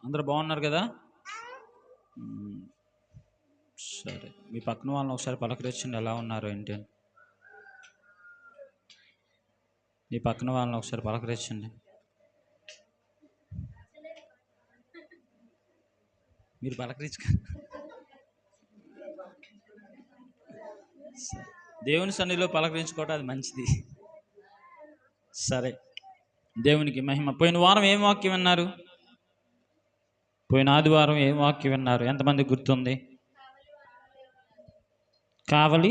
అందరూ బాగున్నారు కదా? సరే, మీ పక్కన వాళ్ళని ఒకసారి పలకరించండి, ఎలా ఉన్నారు ఏంటి అని. మీ పక్కన వాళ్ళని ఒకసారి పలకరించండి. మీరు పలకరించు. దేవుని సన్నిధిలో పలకరించుకోవటం అది మంచిది. సరే, దేవునికి మహిమ. పోయిన వారం ఏం వాక్యం విన్నారు? పోయిన ఆదివారం ఏం వాక్యం విన్నారు? ఎంతమంది గుర్తుంది? కావలి,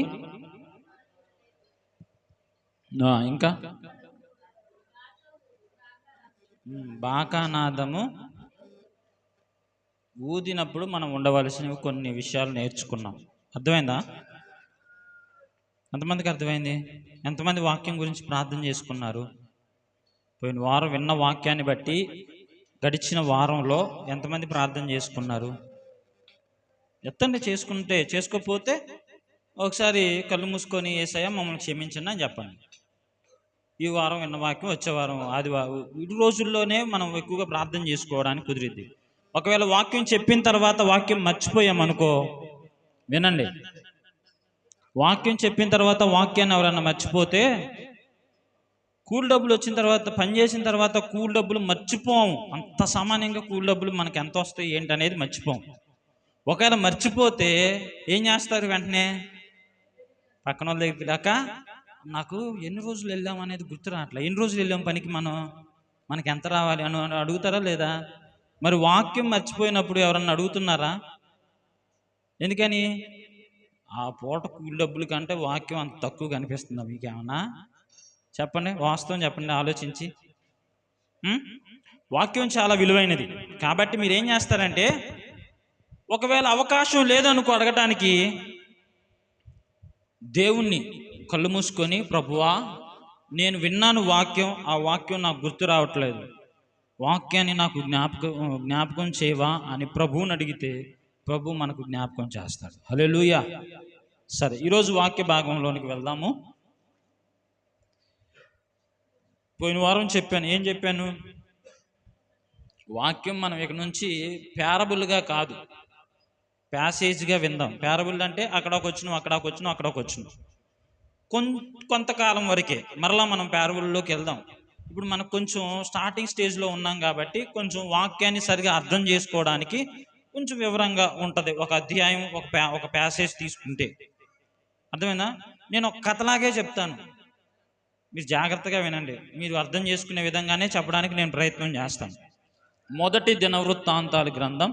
ఇంకా బాకానాదము ఊదినప్పుడు మనం ఉండవలసినవి కొన్ని విషయాలు నేర్చుకున్నాం. అర్థమైందా? ఎంతమందికి అర్థమైంది? ఎంతమంది వాక్యం గురించి ప్రార్థన చేసుకున్నారు? పోయిన వారం విన్న వాక్యాన్ని బట్టి గడిచిన వారంలో ఎంతమంది ప్రార్థన చేసుకున్నారు? ఎత్తండి. చేసుకోకపోతే ఒకసారి కళ్ళు మూసుకొని యేసయ్య మమ్మల్ని క్షమించండి అని చెప్పండి. ఈ వారం విన్న వాక్యం వచ్చే వారం ఆదివారం ఇటు రోజుల్లోనే మనం ఎక్కువగా ప్రార్థన చేసుకోవడానికి కుదిరిద్ది. ఒకవేళ వాక్యం చెప్పిన తర్వాత వాక్యం మర్చిపోయామనుకో, వినండి, వాక్యం చెప్పిన తర్వాత వాక్యాన్ని ఎవరన్నా మర్చిపోతే, కూలి డబ్బులు వచ్చిన తర్వాత, పని చేసిన తర్వాత కూలి డబ్బులు మర్చిపోము. అంత సామాన్యంగా కూలి డబ్బులు మనకి ఎంత వస్తాయి ఏంటి అనేది మర్చిపోం. ఒకవేళ మర్చిపోతే ఏం చేస్తారు? వెంటనే పక్కన వాళ్ళ దగ్గరికి దాకా, నాకు ఎన్ని రోజులు వెళ్ళాం అనేది గుర్తు రావట్లే, ఎన్ని రోజులు వెళ్ళాం పనికి, మనకి ఎంత రావాలి అని అడుగుతారా లేదా? మరి వాక్యం మర్చిపోయినప్పుడు ఎవరన్నా అడుగుతున్నారా? ఎందుకని? ఆ పూట కూలి డబ్బుల కంటే వాక్యం అంత తక్కువ కనిపిస్తుందా మీకేమన్నా? చెప్పండి, వాస్తవం చెప్పండి, ఆలోచించి. వాక్యం చాలా విలువైనది. కాబట్టి మీరు ఏం చేస్తారంటే, ఒకవేళ అవకాశం లేదనుకో అడగటానికి, దేవుణ్ణి కళ్ళు మూసుకొని, ప్రభువా నేను విన్నాను వాక్యం, ఆ వాక్యం నాకు గుర్తు రావట్లేదు, వాక్యాన్ని నాకు జ్ఞాపకం చేయవా అని ప్రభువుని అడిగితే ప్రభు మనకు జ్ఞాపకం చేస్తాడు. హల్లెలూయా. సరే, ఈరోజు వాక్య భాగంలోనికి వెళ్దాము. పోయిన వారం చెప్పాను, ఏం చెప్పాను? వాక్యం మనం ఇక నుంచి ప్యారబుల్గా కాదు, ప్యాసేజ్గా విందాం. ప్యారబుల్ అంటే అక్కడొక వచ్చును కొంతకాలం వరకే, మరలా మనం ప్యారబుల్లోకి వెళ్దాం. ఇప్పుడు మనకు కొంచెం స్టార్టింగ్ స్టేజ్లో ఉన్నాం కాబట్టి కొంచెం వాక్యాన్ని సరిగా అర్థం చేసుకోవడానికి కొంచెం వివరంగా ఉంటుంది. ఒక అధ్యాయం, ఒక ప్యాసేజ్ తీసుకుంటే అర్థమైందా? నేను ఒక కథలాగే చెప్తాను, మీరు జాగ్రత్తగా వినండి. మీరు అర్థం చేసుకునే విధంగానే చెప్పడానికి నేను ప్రయత్నం చేస్తాను. మొదటి దినవృత్తాంతాల గ్రంథం,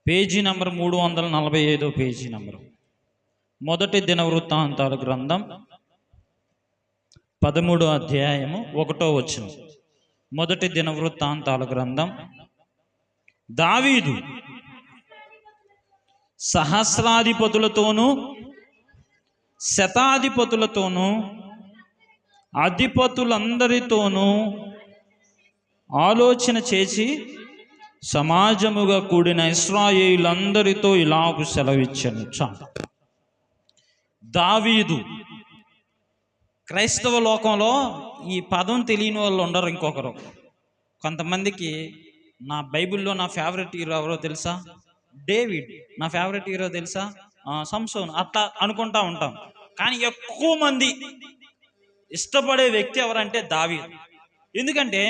పేజీ నంబర్ 345, పేజీ నంబరు. మొదటి దినవృత్తాంతాల గ్రంథం 13వ అధ్యాయము 1వ వచనం. మొదటి దినవృత్తాంతాల గ్రంథం. దావీదు సహస్రాధిపతులతోనూ శతాధిపతులతోనూ అధిపతులందరితోనూ ఆలోచన చేసి సమాజముగా కూడిన ఇశ్రాయేలులందరితో ఇలాగు సెలవిచ్చెను. దావీదు. క్రైస్తవ లోకంలో ఈ పదం తెలియని వాళ్ళు ఉండరు. ఇంకొకరు, కొంతమందికి నా బైబిల్లో నా ఫేవరెట్ హీరో ఎవరో తెలుసా? డేవిడ్. నా ఫేవరెట్ హీరో తెలుసా? సంసోన్. అట్లా అనుకుంటా ఉంటాం. కానీ ఎక్కువ మంది ఇష్టపడే వ్యక్తి ఎవరంటే దావీదు. ఎందుకంటే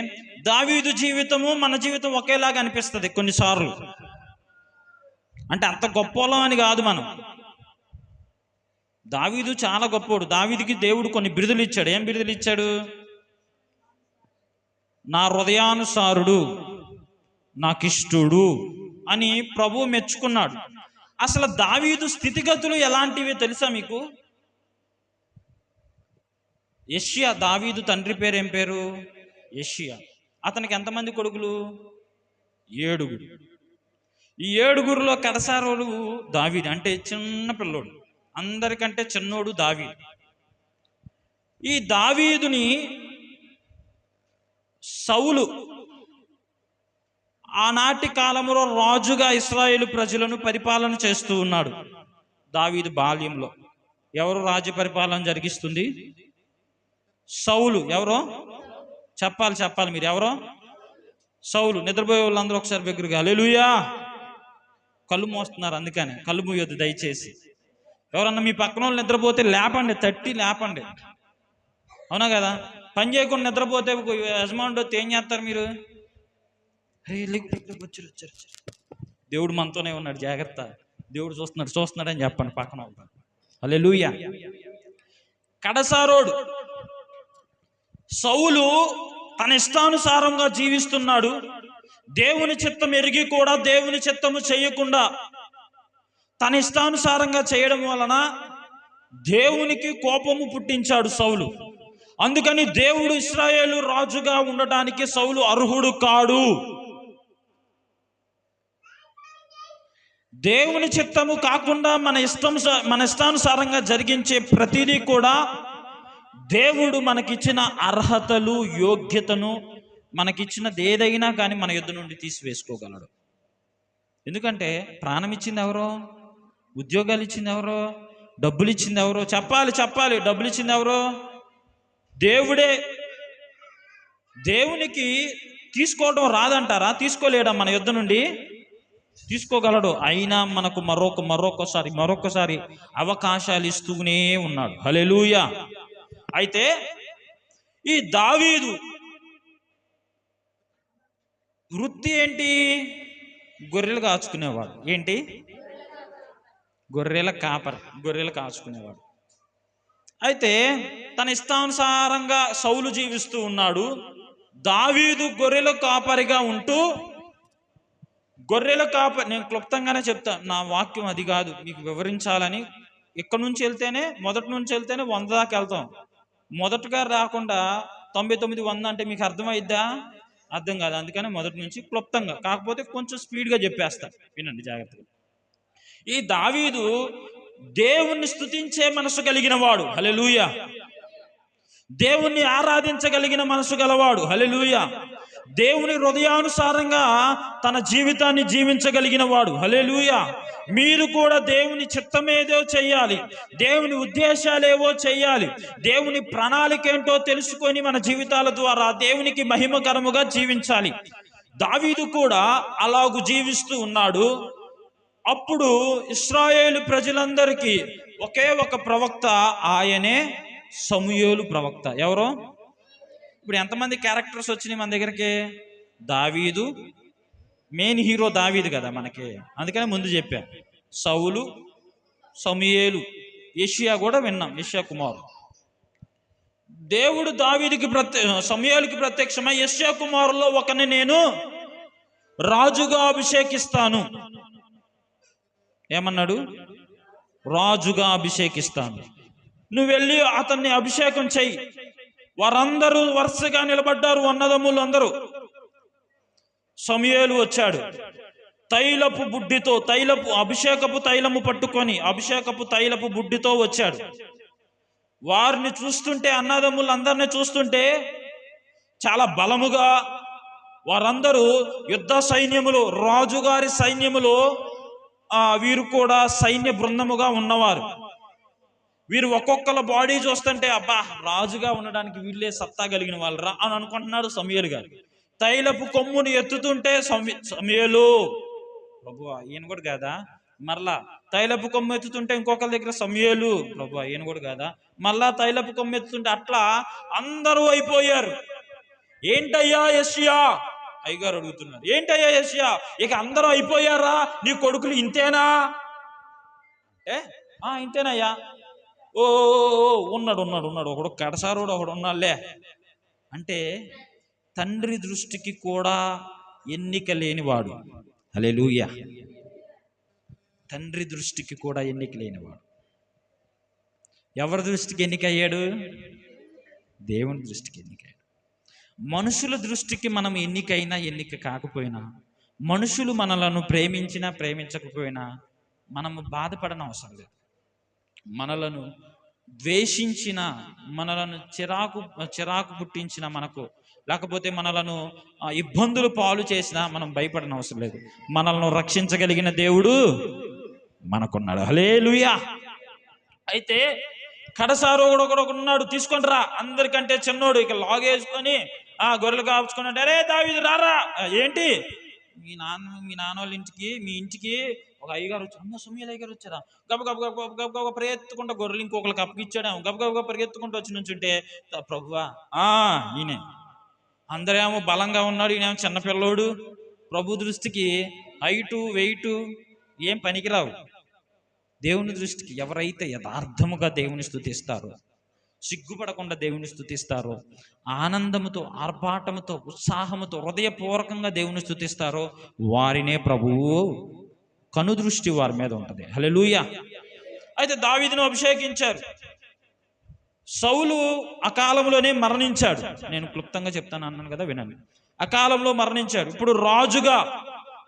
దావీదు జీవితము మన జీవితం ఒకేలాగా అనిపిస్తుంది కొన్నిసార్లు. అంటే అంత గొప్పలం అని కాదు మనం. దావీదు చాలా గొప్పోడు. దావీదుకి దేవుడు కొన్ని బిరుదులు ఇచ్చాడు. ఏం బిరుదులు ఇచ్చాడు? నా హృదయానుసారుడు, నాకిష్టుడు అని ప్రభువు మెచ్చుకున్నాడు. అసలు దావీదు స్థితిగతులు ఎలాంటివి తెలుసా మీకు? యెషయా, దావీదు తండ్రి పేరు ఏం పేరు? యెషయా. అతనికి ఎంతమంది కొడుకులు? 7. ఈ 7గురిలో కడసారోడు దావీదు. అంటే చిన్న పిల్లోడు, అందరికంటే చిన్నోడు దావీదు. ఈ దావీదుని సౌలు ఆనాటి కాలంలో రాజుగా ఇశ్రాయేలు ప్రజలను పరిపాలన చేస్తూ ఉన్నాడు. దావీదు బాల్యంలో ఎవరు రాజ్య పరిపాలన జరిగిస్తుంది? సౌలు. ఎవరో చెప్పాలి మీరు, ఎవరో? సౌలు. నిద్రపోయే వాళ్ళందరూ ఒకసారి దగ్గరికి హల్లెలూయా. కళ్ళు మోస్తున్నారు, అందుకని కళ్ళు మూయొద్దు దయచేసి. ఎవరన్నా మీ పక్కన వాళ్ళు నిద్రపోతే లేపండి, తట్టి లేపండి. అవునా కదా? పని చేయకుండా నిద్రపోతే యజమానుడు ఏం చేస్తారు మీరు? వచ్చారు. దేవుడు మనతోనే ఉన్నాడు, జాగ్రత్త, దేవుడు చూస్తున్నాడు అని చెప్పండి పక్కన వాళ్ళు. హల్లెలూయా. కడసారోడు సౌలు తన ఇష్టానుసారంగా జీవిస్తున్నాడు. దేవుని చిత్తం ఎరిగి కూడా దేవుని చిత్తము చేయకుండా తన ఇష్టానుసారంగా చేయడం వలన దేవునికి కోపము పుట్టించాడు సౌలు. అందుకని దేవుడు ఇశ్రాయేలు రాజుగా ఉండటానికి సౌలు అర్హుడు కాడు. దేవుని చిత్తము కాకుండా మన ఇష్టానుసారంగా జరిగించే ప్రతిదీ కూడా దేవుడు మనకిచ్చిన అర్హతలు, యోగ్యతను, మనకిచ్చినది ఏదైనా కానీ మన యుద్ధ నుండి తీసివేసుకోగలడు. ఎందుకంటే ప్రాణం ఇచ్చింది ఎవరో, ఉద్యోగాలు ఇచ్చింది ఎవరో, డబ్బులు ఇచ్చింది ఎవరో? చెప్పాలి. డబ్బులు ఇచ్చింది ఎవరో? దేవుడే. దేవునికి తీసుకోవడం రాదంటారా? తీసుకోలేడా? మన యుద్ధ నుండి తీసుకోగలడు. అయినా మనకు మరొకసారి అవకాశాలు ఇస్తూనే ఉన్నాడు. హల్లెలూయా. అయితే ఈ దావీదు వృత్తి ఏంటి? గొర్రెలు కాచుకునేవాడు. ఏంటి? గొర్రెల కాచుకునేవాడు. అయితే తన ఇష్టానుసారంగా సౌలు జీవిస్తూ ఉన్నాడు. దావీదు గొర్రెల కాపరిగా ఉంటూ నేను క్లుప్తంగానే చెప్తాను, నా వాక్యం అది కాదు, మీకు వివరించాలని. ఇక్కడ నుంచి వెళ్తేనే, మొదటి నుంచి వెళ్తేనే 100 దాకా వెళ్తాం. మొదటగా రాకుండా 99, 100 అంటే మీకు అర్థమైద్దా? అర్థం కాదు. అందుకని మొదటి నుంచి క్లుప్తంగా, కాకపోతే కొంచెం స్పీడ్గా చెప్పేస్తా, వినండి జాగ్రత్తగా. ఈ దావీదు దేవుణ్ణి స్తుతించే మనసు కలిగిన వాడు. హల్లెలూయా. దేవుణ్ణి ఆరాధించగలిగిన మనసు గలవాడు. హల్లెలూయా. దేవుని హృదయానుసారంగా తన జీవితాన్ని జీవించగలిగిన వాడు. హల్లెలూయా. మీరు కూడా దేవుని చిత్తమేదో చెయ్యాలి, దేవుని ఉద్దేశాలేవో చెయ్యాలి, దేవుని ప్రణాళిక ఏంటో తెలుసుకొని మన జీవితాల ద్వారా దేవునికి మహిమకరముగా జీవించాలి. దావీదు కూడా అలాగూ జీవిస్తూ ఉన్నాడు. అప్పుడు ఇశ్రాయేలు ప్రజలందరికీ ఒకే ఒక ప్రవక్త, ఆయనే సమూయేలు ప్రవక్త. ఎవరో? ఇప్పుడు ఎంతమంది క్యారెక్టర్స్ వచ్చినాయి మన దగ్గరికి? దావీదు, మెయిన్ హీరో దావీదు కదా మనకి, అందుకని ముందు చెప్పా. సౌలు, సమూయేలు, యెషయా కూడా విన్నాం, యెషయా కుమారు. దేవుడు దావీదుకి సమూయేలుకి ప్రత్యక్షమై, యెషయా కుమారులో ఒకరిని నేను రాజుగా అభిషేకిస్తాను. ఏమన్నాడు? రాజుగా అభిషేకిస్తాను, నువ్వు వెళ్ళి అతన్ని అభిషేకం చెయ్యి. వారందరూ వరుసగా నిలబడ్డారు, అన్నదమ్ములు అందరూ. సమూయేలు వచ్చాడు, తైలపు బుడ్డితో, అభిషేకపు తైలము పట్టుకొని, అభిషేకపు తైలపు బుడ్డితో వచ్చాడు. వారిని చూస్తుంటే, అన్నదమ్ములు అందరినీ చూస్తుంటే చాలా బలముగా, వారందరూ యుద్ధ సైన్యములు, రాజుగారి సైన్యములు, వీరు కూడా సైన్య బృందముగా ఉన్నవారు. వీరు ఒక్కొక్కల బాడీ చూస్తుంటే, అబ్బా, రాజుగా ఉండడానికి వీళ్ళే సత్తా కలిగిన వాళ్ళు రా అని అనుకుంటున్నాడు సమూయేలు గారు. తైలపు కొమ్ముని ఎత్తుతుంటే సమూయేలు, ప్రభువా ఈయన కూడా కాదా? మరలా తైలపు కొమ్ము ఎత్తుతుంటే ఇంకొకరి దగ్గర సమూయేలు, ప్రభువా ఈయన కూడా కాదా? మళ్ళా తైలపు కొమ్ము ఎత్తుతుంటే అట్లా అందరూ అయిపోయారు. ఏంటయ్యా యెషయా? అయ్యగారు అడుగుతున్నారు, ఏంటయ్యా యెషయా, ఇక అందరూ అయిపోయారా? నీ కొడుకులు ఇంతేనా? ఇంతేనయ్యా. ఓ ఉన్నాడు ఒకడు, కడసారోడు ఒకడు ఉన్నాడులే అంటే, తండ్రి దృష్టికి కూడా ఎన్నిక లేనివాడు. హల్లెలూయా. తండ్రి దృష్టికి కూడా ఎన్నిక లేనివాడు. ఎవరి దృష్టికి ఎన్నికయ్యాడు? దేవుని దృష్టికి ఎన్నికయ్యాడు. మనుషుల దృష్టికి మనం ఎన్నికైనా ఎన్నిక కాకపోయినా, మనుషులు మనలను ప్రేమించినా ప్రేమించకపోయినా మనము బాధపడని అవసరం లేదు. మనలను ద్వేషించిన, మనలను చిరాకు పుట్టించిన, మనకు లేకపోతే మనలను ఇబ్బందులు పాలు చేసినా మనం భయపడని అవసరం లేదు. మనల్ని రక్షించగలిగిన దేవుడు మనకున్నాడు. హల్లెలూయా. అయితే కడసారోడు ఒకడు ఉన్నాడు, తీసుకొని రా, అందరికంటే చిన్నోడు. ఇక లాగేసుకొని గొర్రెలు కాపుచుకున్నట్టు, అరే దావీదు రారా, ఏంటి మీ నాన్న వాళ్ళ ఇంటికి, మీ ఇంటికి ఒక అయ్యగారు వచ్చారు, అమ్మ సమయాలు అయ్యగారు వచ్చారా, గబ గబ గబ గబ గబ గబ పరిగెత్తుకుంటా గొర్రెలు ఇంకొకరికి అప్పగిచ్చాడు, గబ గబ గబ పరిగెత్తుకుంటూ వచ్చి నుంచుంటే, ప్రభువా ఈయనే, అందరేమో బలంగా ఉన్నాడు, ఈయనేమో చిన్నపిల్లోడు. ప్రభు దృష్టికి హైటు వెయిటు ఏం పనికిరావు. దేవుని దృష్టికి ఎవరైతే యథార్థముగా దేవుని స్తుతిస్తారో, సిగ్గుపడకుండా దేవుని స్తుతిస్తారో, ఆనందముతో, ఆర్భాటముతో, ఉత్సాహముతో, హృదయపూర్వకంగా దేవుని స్తుతిస్తారో, వారినే ప్రభువు కనుదృష్టి వారి మీద ఉంటుంది. హల్లెలూయా. అయితే దావీదును అభిషేకించారు. సౌలు అకాలంలోనే మరణించాడు. నేను క్లుప్తంగా చెప్తాను అన్నాను కదా, వినండి. అకాలంలో మరణించాడు. ఇప్పుడు రాజుగా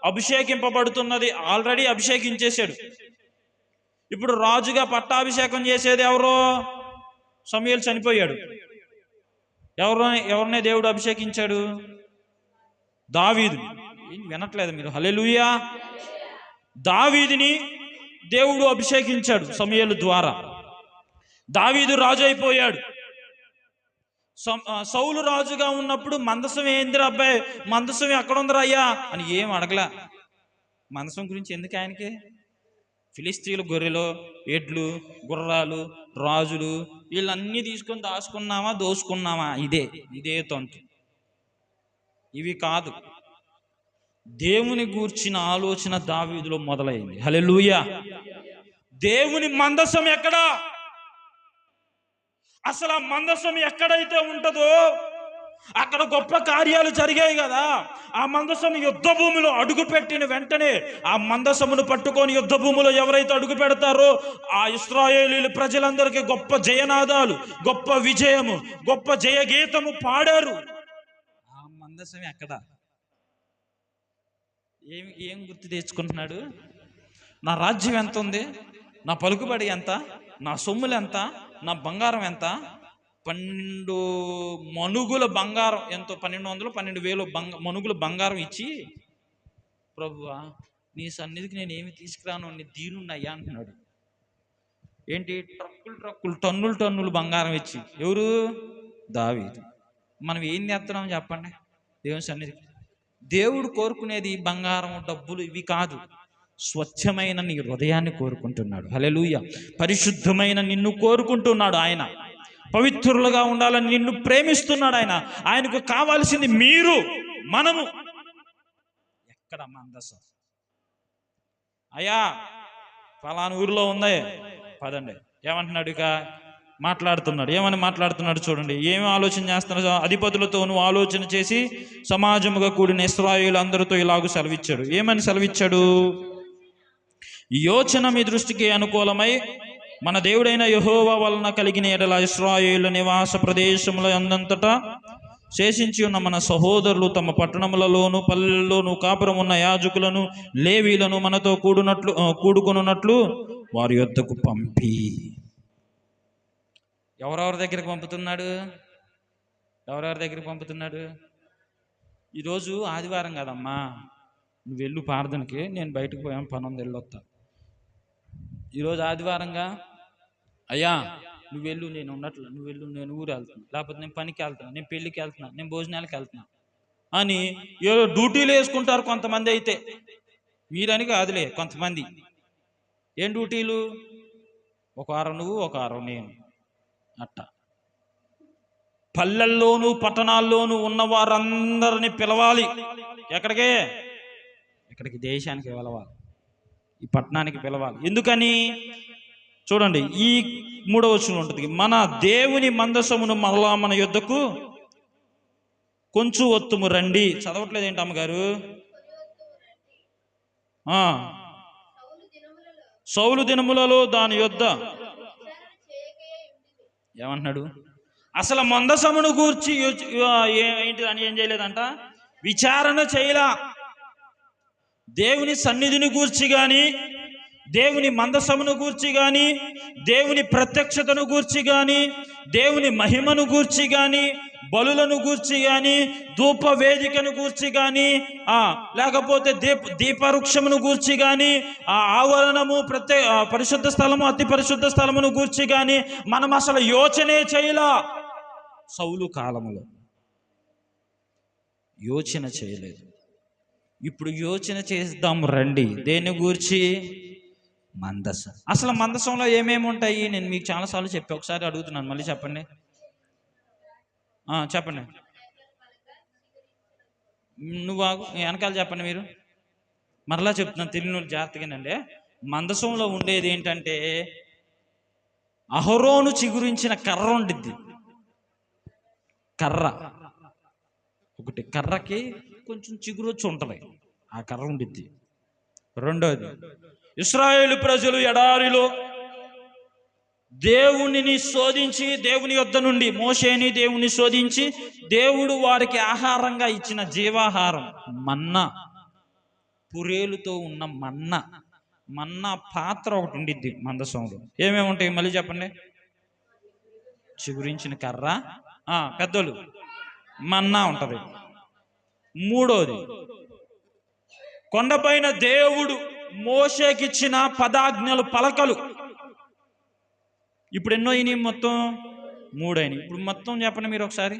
అభిషేకింపబడుతున్నది, ఆల్రెడీ అభిషేకించేశాడు. ఇప్పుడు రాజుగా పట్టాభిషేకం చేసేది ఎవరో? సమూయేలు చనిపోయాడు. ఎవరినే దేవుడు అభిషేకించాడు? దావీదు. వినట్లేదు మీరు? హల్లెలూయా. దావీదుని దేవుడు అభిషేకించాడు సమూయేలు ద్వారా. దావీదు రాజు అయిపోయాడు. సౌలు రాజుగా ఉన్నప్పుడు మందసం ఏందిరా అబ్బాయి, మందసం ఎక్కడ ఉందిరా అయ్యా అని ఏం అడగలా. మందసం గురించి ఎందుకు ఆయనకి? ఫిలిస్తీన్లు గొర్రెలు, ఎడ్లు, గుర్రాలు, రాజులు వీళ్ళన్నీ తీసుకొని దాచుకున్నామా, దోసుకున్నామా, ఇదే తంతు. ఇవి కాదు. దేవుని గూర్చిన ఆలోచన దావీదులో మొదలైంది. హల్లెలూయా. దేవుని మందసం ఎక్కడా? అసలు ఆ మందసం ఎక్కడైతే ఉంటుందో అక్కడ గొప్ప కార్యాలు జరిగాయి కదా. ఆ మందసం యుద్ధ భూమిలో అడుగు పెట్టిన వెంటనే ఆ మందసమును పట్టుకొని యుద్ధ భూమిలో ఎవరైతే అడుగు పెడతారో ఆ ఇశ్రాయేలీయుల ప్రజలందరికీ గొప్ప జయనాదాలు, గొప్ప విజయము, గొప్ప జయగీతము పాడారు. ఆ మందసం ఎక్కడ? ఏం గుర్తు తెచ్చుకుంటున్నాడు? నా రాజ్యం ఎంత ఉంది, నా పలుకుబడి ఎంత, నా సొమ్ములు ఎంత, నా బంగారం ఎంత? 12 మణుగుల బంగారం, ఎంతో 1200 12,000 మణుగుల బంగారం ఇచ్చి, ప్రభువా నీ సన్నిధికి నేను ఏమి తీసుకురాను, నీ దీనున్నయ్యా అంటున్నాడు. ఏంటి? ట్రక్కులు టన్నులు బంగారం ఇచ్చి. ఎవరు? దావీదు. మనం ఏం చేస్తున్నాం చెప్పండి దేవుని సన్నిధికి? దేవుడు కోరుకునేది బంగారం, డబ్బులు ఇవి కాదు. స్వచ్ఛమైన నీ హృదయాన్ని కోరుకుంటున్నాడు. హల్లెలూయా. పరిశుద్ధమైన నిన్ను కోరుకుంటున్నాడు ఆయన. పవిత్రులుగా ఉండాలని నిన్ను ప్రేమిస్తున్నాడు ఆయన. ఆయనకు కావాల్సింది మనము. ఎక్కడ మందసం? అయ్యా ఫలానా ఊరిలో ఉంది, పదండి. ఏమంటున్నాడు? ఇక మాట్లాడుతున్నాడు. ఏమని మాట్లాడుతున్నాడు చూడండి. ఏమి ఆలోచన చేస్తున్నాడు? అధిపతులతోనూ ఆలోచన చేసి సమాజముగా కూడిన ఇశ్రాయేలు అందరితో ఇలాగూ సెలవిచ్చాడు. ఏమని సెలవిచ్చాడు? యోచన మీ దృష్టికి అనుకూలమై మన దేవుడైన యెహోవా వలన కలిగిన ఎడల ఇశ్రాయేలు నివాస ప్రదేశముల అందంతటా శేషించి ఉన్న మన సహోదరులు తమ పట్టణములలోను పల్లెల్లోను కాపురం ఉన్న యాజకులను లేవీలను మనతో కూడుకొనున్నట్లు వారి యొద్దకు పంపి. ఎవరెవరి దగ్గరికి పంపుతున్నాడు? ఈరోజు ఆదివారం కదమ్మా, నువ్వు వెళ్ళు ప్రార్థనకి, నేను బయటకు పోయాను, పని ఉంది, వెళ్ళొస్తా. ఈరోజు ఆదివారంగా, అయ్యా నువ్వు వెళ్ళు, నేను ఉన్నట్లు, నువ్వు వెళ్ళు, నేను ఊరు వెళ్తున్నా, లేకపోతే నేను పనికి వెళ్తున్నా, నేను పెళ్ళికి వెళ్తున్నా, నేను భోజనాలకు వెళ్తున్నా అని ఏదో డ్యూటీలు వేసుకుంటారు కొంతమంది. అయితే మీరని కాదులే, కొంతమంది. ఏం డ్యూటీలు? ఒక వారం నువ్వు, ఒక వారం నేను, అట్ట. పల్లెల్లోనూ పట్టణాల్లోనూ ఉన్న వారందరినీ పిలవాలి. ఎక్కడికి? దేశానికి పిలవాలి, ఈ పట్టణానికి పిలవాలి. ఎందుకని? చూడండి, ఈ 3వ వచనం ఉంటుంది, మన దేవుని మందసమును మరలా మన యొద్దకు కొంచెం ఒత్తుము రండి. చదవట్లేదు ఏంటి అమ్మగారు? సౌలు దినములలో దాని యొద్ద ఏమంటున్నాడు? అసలు మందసమును గూర్చి ఏంటి అని ఏం చేయలేదంట, విచారణ చేయలా. దేవుని సన్నిధిని గూర్చి కానీ, దేవుని మందసమును గూర్చి కానీ, దేవుని ప్రత్యక్షతను గూర్చి కానీ, దేవుని మహిమను గూర్చి కానీ, బలులను గూర్చి కానీ, ధూప వేదికను గూర్చి కానీ, లేకపోతే దీపవృక్షమును గూర్చి కానీ, ఆ ఆవరణము, పరిశుద్ధ స్థలము, అతి పరిశుద్ధ స్థలమును గూర్చి కానీ మనం అసలు యోచనే చేయలా సౌలు కాలములో. యోచన చేయలేదు. ఇప్పుడు యోచన చేద్దాం రండి. దేని గూర్చి? మందసం. అసలు మందసంలో ఏమేమి ఉంటాయి? నేను మీకు చాలాసార్లు చెప్పి ఒకసారి అడుగుతున్నాను, మళ్ళీ చెప్పండి. చెప్పండి. నువ్వు వెనకాల చెప్పండి. మీరు మరలా చెప్తున్నాను, తెలియని జాగ్రత్తగానండి. మందసంలో ఉండేది ఏంటంటే అహరోను చిగురించిన కర్ర ఉండిద్ది. కర్ర ఒకటి, కర్రకి కొంచెం చిగురొచ్చి ఉంటుంది, ఆ కర్ర ఉండిద్ది. రెండోది, ఇశ్రాయేలు ప్రజలు ఎడారిలో దేవునిని శోధించి, దేవుని యొద్ద నుండి మోషేని దేవుని శోధించి దేవుడు వారికి ఆహారంగా ఇచ్చిన జీవాహారం మన్నా, పురేలుతో ఉన్న మన్నా పాత్ర ఒకటి ఉండిద్ది మందసంలో. ఏమేమి ఉంటాయి మళ్ళీ చెప్పండి? చిగురించిన కర్ర, పెద్దలు, మన్నా ఉంటది. మూడోది, కొండపైన దేవుడు మోషేకిచ్చిన పదాజ్ఞలు, పలకలు. ఇప్పుడు ఎన్నో అయినాయి? మొత్తం 3 అయినాయి. ఇప్పుడు మొత్తం చెప్పండి మీరు ఒకసారి.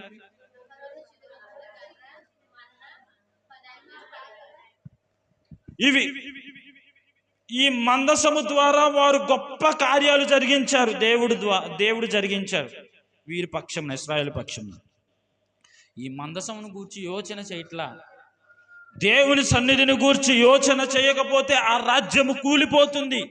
ఇవి ఈ మందసము ద్వారా వారు గొప్ప కార్యాలు జరిగించారు. దేవుడు జరిగించారు వీరి పక్షం, ఇశ్రాయేలు పక్షం. ఈ మందసమును గూర్చి యోచన చేయట్లా. దేవుని సన్నిధిని గూర్చి యోచన చేయకపోతే ఆ రాజ్యము కూలిపోతుంది.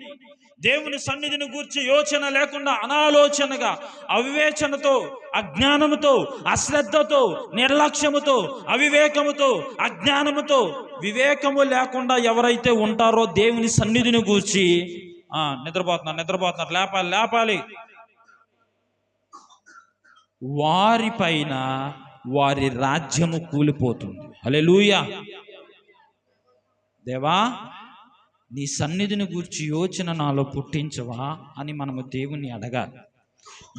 దేవుని సన్నిధిని గూర్చి యోచన లేకుండా అనాలోచనగా, అవివేచనతో, అజ్ఞానముతో, అశ్రద్ధతో, నిర్లక్ష్యముతో, అవివేకముతో, అజ్ఞానముతో, వివేకము లేకుండా ఎవరైతే ఉంటారో దేవుని సన్నిధిని గూర్చి నిద్రపోతున్నారు, లేపాలి, వారిపైన వారి రాజ్యము కూలిపోతుంది. హల్లెలూయా. దేవా, నీ సన్నిధిని గూర్చి యోచన నాలో పుట్టించవా అని మనము దేవుణ్ణి అడగాలి.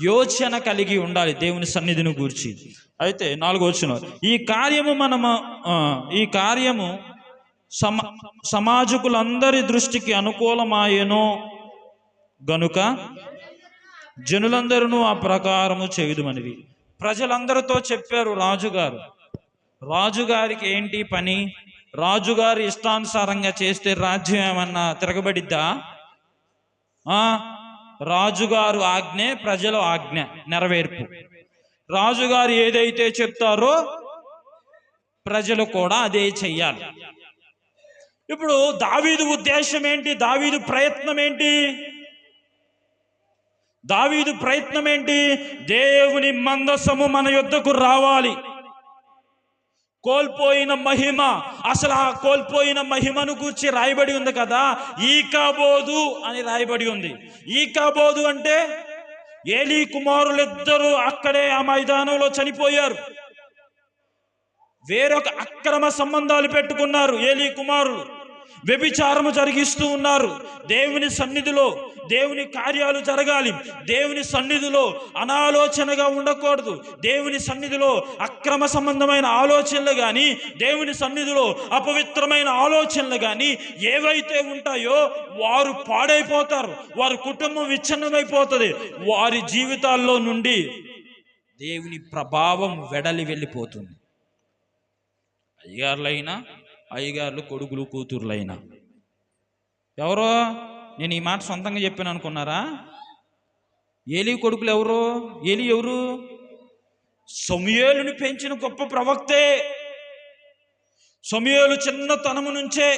యోచన కలిగి ఉండాలి దేవుని సన్నిధిని గూర్చి. అయితే 4వ వచనం, ఈ కార్యము సమాజకులందరి దృష్టికి అనుకూలమాయెను గనుక జనులందరూ ఆ ప్రకారము చేయుదుమనిది. ప్రజలందరితో చెప్పారు రాజుగారికి ఏంటి పని? రాజుగారి ఇష్టానుసారంగా చేస్తే రాజ్యం ఏమన్నా తిరగబడిద్దా? రాజుగారు ఆజ్ఞే ప్రజల ఆజ్ఞ నెరవేర్పు. రాజుగారు ఏదైతే చెప్తారో ప్రజలు కూడా అదే చెయ్యాలి. ఇప్పుడు దావీదు ఉద్దేశం ఏంటి? దావీదు ప్రయత్నం ఏంటి? దేవుని మందసము మన యొద్దకు రావాలి. కోల్పోయిన మహిమ, అసలు ఆ కోల్పోయిన మహిమను గూర్చి రాయబడి ఉంది కదా, ఈకాబోదు అని రాయబడి ఉంది. ఈకాబోదు అంటే ఏలీ కుమారులిద్దరూ అక్కడే ఆ మైదానంలో చనిపోయారు. వేరొక అక్రమ సంబంధాలు పెట్టుకున్నారు. ఏలీ కుమారులు వ్యభిచారము జరిగిస్తూ ఉన్నారు. దేవుని సన్నిధిలో దేవుని కార్యాలు జరగాలి. దేవుని సన్నిధిలో అనాలోచనగా ఉండకూడదు. దేవుని సన్నిధిలో అక్రమ సంబంధమైన ఆలోచనలు కానీ, దేవుని సన్నిధిలో అపవిత్రమైన ఆలోచనలు కానీ ఏవైతే ఉంటాయో వారు పాడైపోతారు. వారి కుటుంబం విచ్ఛిన్నమైపోతుంది. వారి జీవితాల్లో నుండి దేవుని ప్రభావం వెడలి వెళ్ళిపోతుంది. అయ్యగారులు కొడుకులు కూతుర్లైనా ఎవరో, నేను ఈ మాట సొంతంగా చెప్పాను అనుకున్నారా? ఏలీ కొడుకులు ఎవరు? ఏలీ ఎవరు? సమూయేలుని పెంచిన గొప్ప ప్రవక్తే. సమూయేలు చిన్నతనము నుంచే,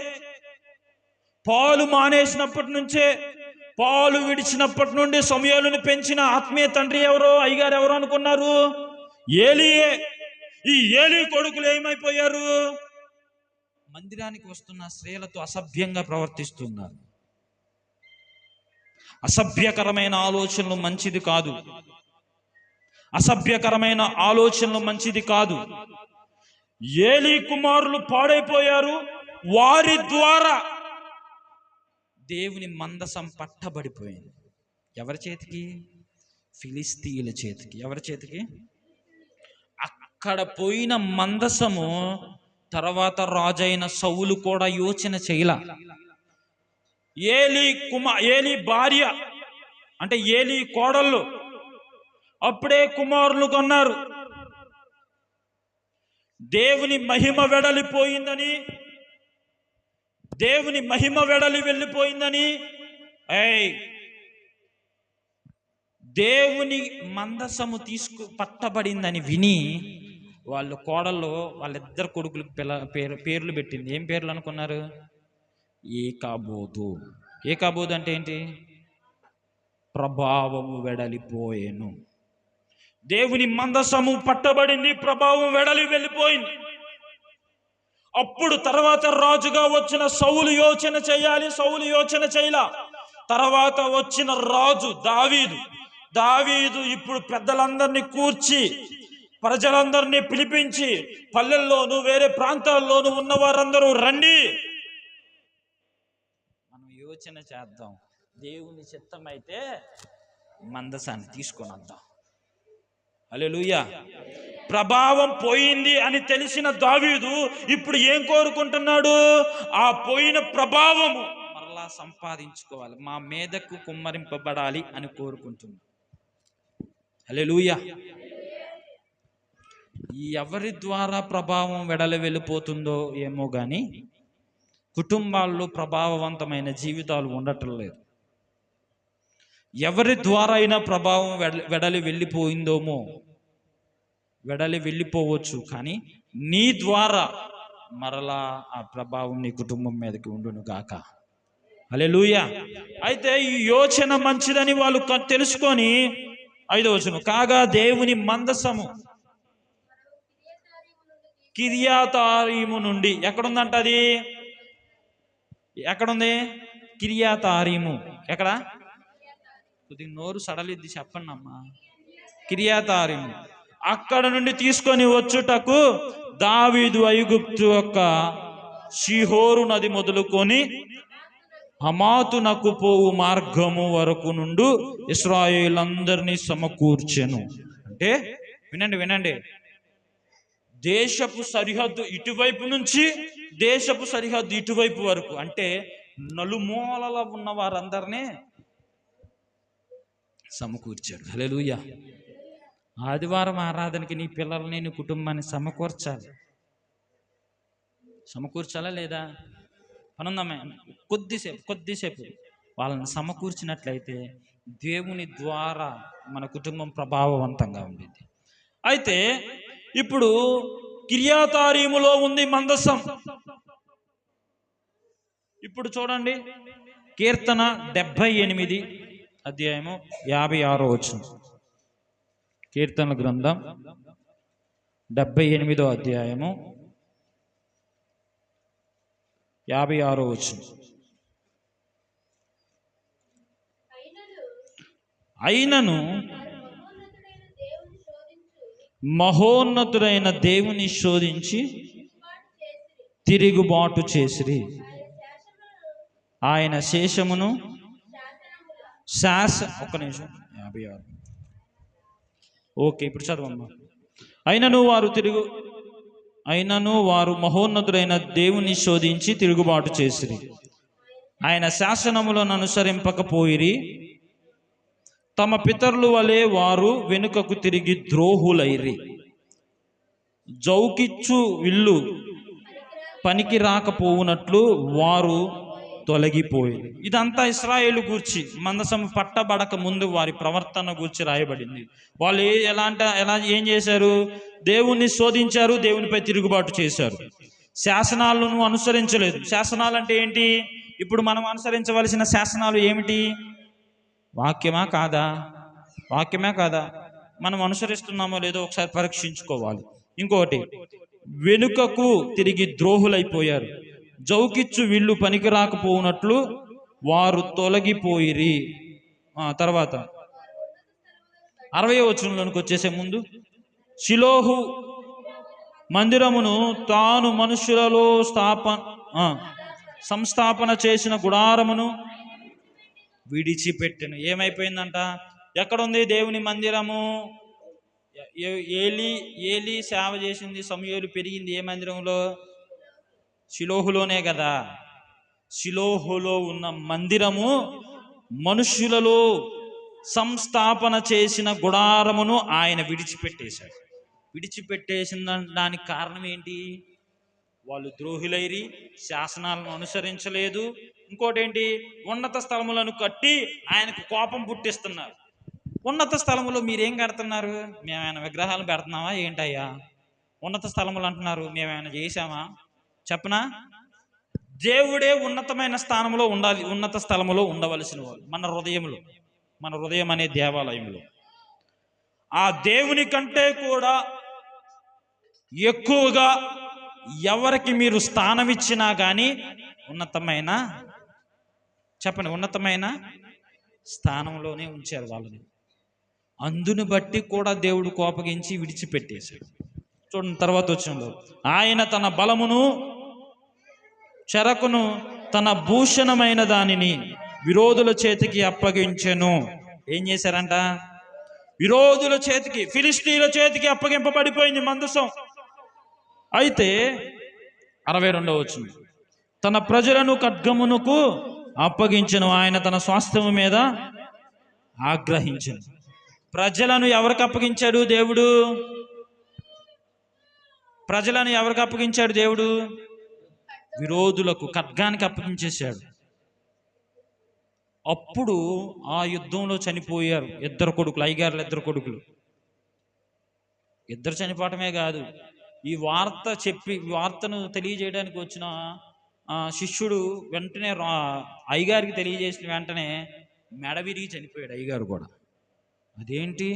పాలు మానేసినప్పటి నుంచే, పాలు విడిచినప్పటి నుండి సమూయేలుని పెంచిన ఆత్మీయ తండ్రి ఎవరో, అయ్యగారు ఎవరో అనుకున్నారు? ఏలీయే. ఈ ఏలీ కొడుకులు ఏమైపోయారు? మందిరానికి వస్తున్న స్త్రీలతో అసభ్యంగా ప్రవర్తిస్తున్నారు. అసభ్యకరమైన ఆలోచనలు మంచిది కాదు. ఏలీ కుమారులు పాడైపోయారు. వారి ద్వారా దేవుని మందసం పట్టబడిపోయింది. ఎవరి చేతికి? ఫిలిస్తీయుల చేతికి. ఎవరి చేతికి? అక్కడ పోయిన మందసము తర్వాత రాజైన సౌలు కూడా యోచన చేయలా. ఏలీ భార్య అంటే ఏలీ కోడళ్ళు అప్పుడే కుమారులు కొన్నారు. దేవుని మహిమ వెడలిపోయిందని, దేవుని మహిమ వెళ్ళిపోయిందని, దేవుని మందసము పట్టబడిందని విని వాళ్ళు కోడళ్ళు వాళ్ళిద్దరు కొడుకులకు పేర్లు పెట్టింది. ఏం పేర్లు అనుకున్నారు? ఏకాబోధు. ఏకాబోధు అంటే ఏంటి? ప్రభావము వెడలిపోయేను. దేవుని మందసము పట్టబడింది, ప్రభావం వెళ్ళిపోయింది. అప్పుడు తర్వాత రాజుగా వచ్చిన సౌలు యోచన చేయాలి. సౌలు యోచన చేయలా. తర్వాత వచ్చిన రాజు దావీదు ఇప్పుడు పెద్దలందరినీ కూర్చి, ప్రజలందరినీ పిలిపించి, పల్లెల్లోనూ వేరే ప్రాంతాల్లోనూ ఉన్న వారందరూ రండి, మనం యోచన చేద్దాం, దేవుని చిత్తం అయితే మందసాన్ని తీసుకొని వద్దాం. హల్లెలూయా. ప్రభావం పోయింది అని తెలిసిన దావీదు ఇప్పుడు ఏం కోరుకుంటున్నాడు? ఆ పోయిన ప్రభావము మరలా సంపాదించుకోవాలి, మా మీదకు కుమ్మరింపబడాలి అని కోరుకుంటున్నాడు. హల్లెలూయా. ఎవరి ద్వారా ప్రభావం వెళ్ళిపోతుందో ఏమో కానీ కుటుంబాల్లో ప్రభావవంతమైన జీవితాలు ఉండటం లేదు. ఎవరి ద్వారా అయినా ప్రభావం వెళ్ళిపోయిందోమో, వెళ్ళిపోవచ్చు, కానీ నీ ద్వారా మరలా ఆ ప్రభావం నీ కుటుంబం మీదకి ఉండును గాక. హల్లెలూయా. అయితే ఈ యోచన మంచిదని వాళ్ళు తెలుసుకొని 5వ వచనం, కాగా దేవుని మందసము కిర్యాతారీము నుండి, ఎక్కడుందంట అది? ఎక్కడుంది? కిర్యాతారీము. ఎక్కడ? కొద్దిగా నోరు సడలిద్ది, చెప్పండి అమ్మా. కిర్యాతారీము. అక్కడ నుండి తీసుకొని వచ్చుటకు దావీదు ఐగుప్తు యొక్క షీహోరు నది మొదలుకొని హమాతునకు పోవు మార్గము వరకు నుండి ఇశ్రాయేలందరినీ సమకూర్చెను. అంటే వినండి, దేశపు సరిహద్దు ఇటువైపు నుంచి దేశపు సరిహద్దు ఇటువైపు వరకు, అంటే నలుమూలల ఉన్న వారందరినీ సమకూర్చాడు. హల్లెలూయా. ఆదివారం ఆరాధనకి నీ పిల్లల్ని, నీ కుటుంబాన్ని సమకూర్చాలా లేదా? పనుందమ్మ, కొద్దిసేపు వాళ్ళని సమకూర్చినట్లయితే దేవుని ద్వారా మన కుటుంబం ప్రభావవంతంగా ఉండేది. అయితే ఇప్పుడు కిర్యాతారీములో ఉంది మందసం. ఇప్పుడు చూడండి, కీర్తన 78 అధ్యాయము 56వ వచనం. కీర్తన గ్రంథం 78వ అధ్యాయము 56వ వచనం. అయినను మహోన్నతుడైన దేవుని శోధించి తిరుగుబాటు చేసిరి. ఆయన శేషమును ఒక్క నిమిషం, 56. ఓకే, ఇప్పుడు చదవమ్మా. అయినను వారు మహోన్నతుడైన దేవుని శోధించి తిరుగుబాటు చేసిరి. ఆయన శాసనములను అనుసరింపకపోయిరి. తమ పితరుల వలె వారు వెనుకకు తిరిగి ద్రోహులైరి. జౌకిచ్చు విల్లు పనికి రాకపోవునట్లు వారు తొలగిపోయి. ఇదంతా ఇశ్రాయేలు గూర్చి మందసం పట్టబడక ముందు వారి ప్రవర్తన గూర్చి రాయబడింది. వాళ్ళు ఏం చేశారు? దేవుణ్ణి శోధించారు, దేవునిపై తిరుగుబాటు చేశారు, శాసనాలను అనుసరించలేదు. శాసనాలు అంటే ఏంటి? ఇప్పుడు మనం అనుసరించవలసిన శాసనాలు ఏమిటి? వాక్యమా కాదా? మనం అనుసరిస్తున్నామో లేదో ఒకసారి పరీక్షించుకోవాలి. ఇంకొకటి, వెనుకకు తిరిగి ద్రోహులైపోయారు. జౌకిచ్చు వీళ్ళు పనికి రాకపోనట్లు వారు తొలగిపోయిరి. తర్వాత 60వ వచనంలోనికి వచ్చేసే ముందు, షిలోహు మందిరమును తాను మనుషులలో సంస్థాపన చేసిన గుడారమును విడిచిపెట్టెను. ఏమైపోయిందంట? ఎక్కడుంది దేవుని మందిరము? ఏలి సేవ చేసింది, సమూయేలు పెరిగింది ఏ మందిరంలో? షిలోహులోనే కదా. షిలోహులో ఉన్న మందిరము మనుషులలో సంస్థాపన చేసిన గుడారమును ఆయన విడిచిపెట్టేశాడు. విడిచిపెట్టేసిన దానికి కారణం ఏంటి? వాళ్ళు ద్రోహులైరి, శాసనాలను అనుసరించలేదు. ఇంకోటి ఏంటి? ఉన్నత స్థలములను కట్టి ఆయనకు కోపం పుట్టిస్తున్నారు. ఉన్నత స్థలములో మీరేం కడుతున్నారు? మేమైనా విగ్రహాలు పెడుతున్నావా ఏంటయ్యా? ఉన్నత స్థలములు అంటున్నారు, మేమైనా చేశామా? చెప్పనా? దేవుడే ఉన్నతమైన స్థానంలో ఉండాలి, ఉన్నత స్థలములో ఉండవలసిన వాడు మన హృదయంలో, మన హృదయం అనే దేవాలయంలో. ఆ దేవుని కంటే కూడా ఎక్కువగా ఎవరికి మీరు స్థానం ఇచ్చినా కానీ ఉన్నతమైన, చెప్పండి, ఉన్నతమైన స్థానంలోనే ఉంచారు వాళ్ళని. అందును బట్టి కూడా దేవుడు కోపగించి విడిచిపెట్టేశాడు. చూడండి తర్వాత వచనంలో, ఆయన తన బలమును చెరకును తన భూషణమైన దానిని విరోధుల చేతికి అప్పగించెను. ఏం చేశారంట? విరోధుల చేతికి, ఫిలిష్తీయుల చేతికి అప్పగింపబడిపోయింది మందసం. అయితే 62వ వచనం, తన ప్రజలను ఖడ్గమునకు అప్పగించెను, ఆయన తన స్వాస్థ్యము మీద ఆగ్రహించెను. ప్రజలను ఎవరికి అప్పగించాడు దేవుడు? ప్రజలను ఎవరికి అప్పగించాడు దేవుడు? విరోధులకు, ఖడ్గానికి అప్పగించేశాడు. అప్పుడు ఆ యుద్ధంలో చనిపోయారు ఇద్దరు కొడుకులు, అయ్యగారులు ఇద్దరు కొడుకులు. ఇద్దరు చనిపోవటమే కాదు, ఈ వార్తను తెలియజేయడానికి వచ్చిన శిష్యుడు వెంటనే అయ్యగారికి తెలియజేసిన వెంటనే మెడ విరిగి చనిపోయాడు అయ్యగారు కూడా. అదేంటి?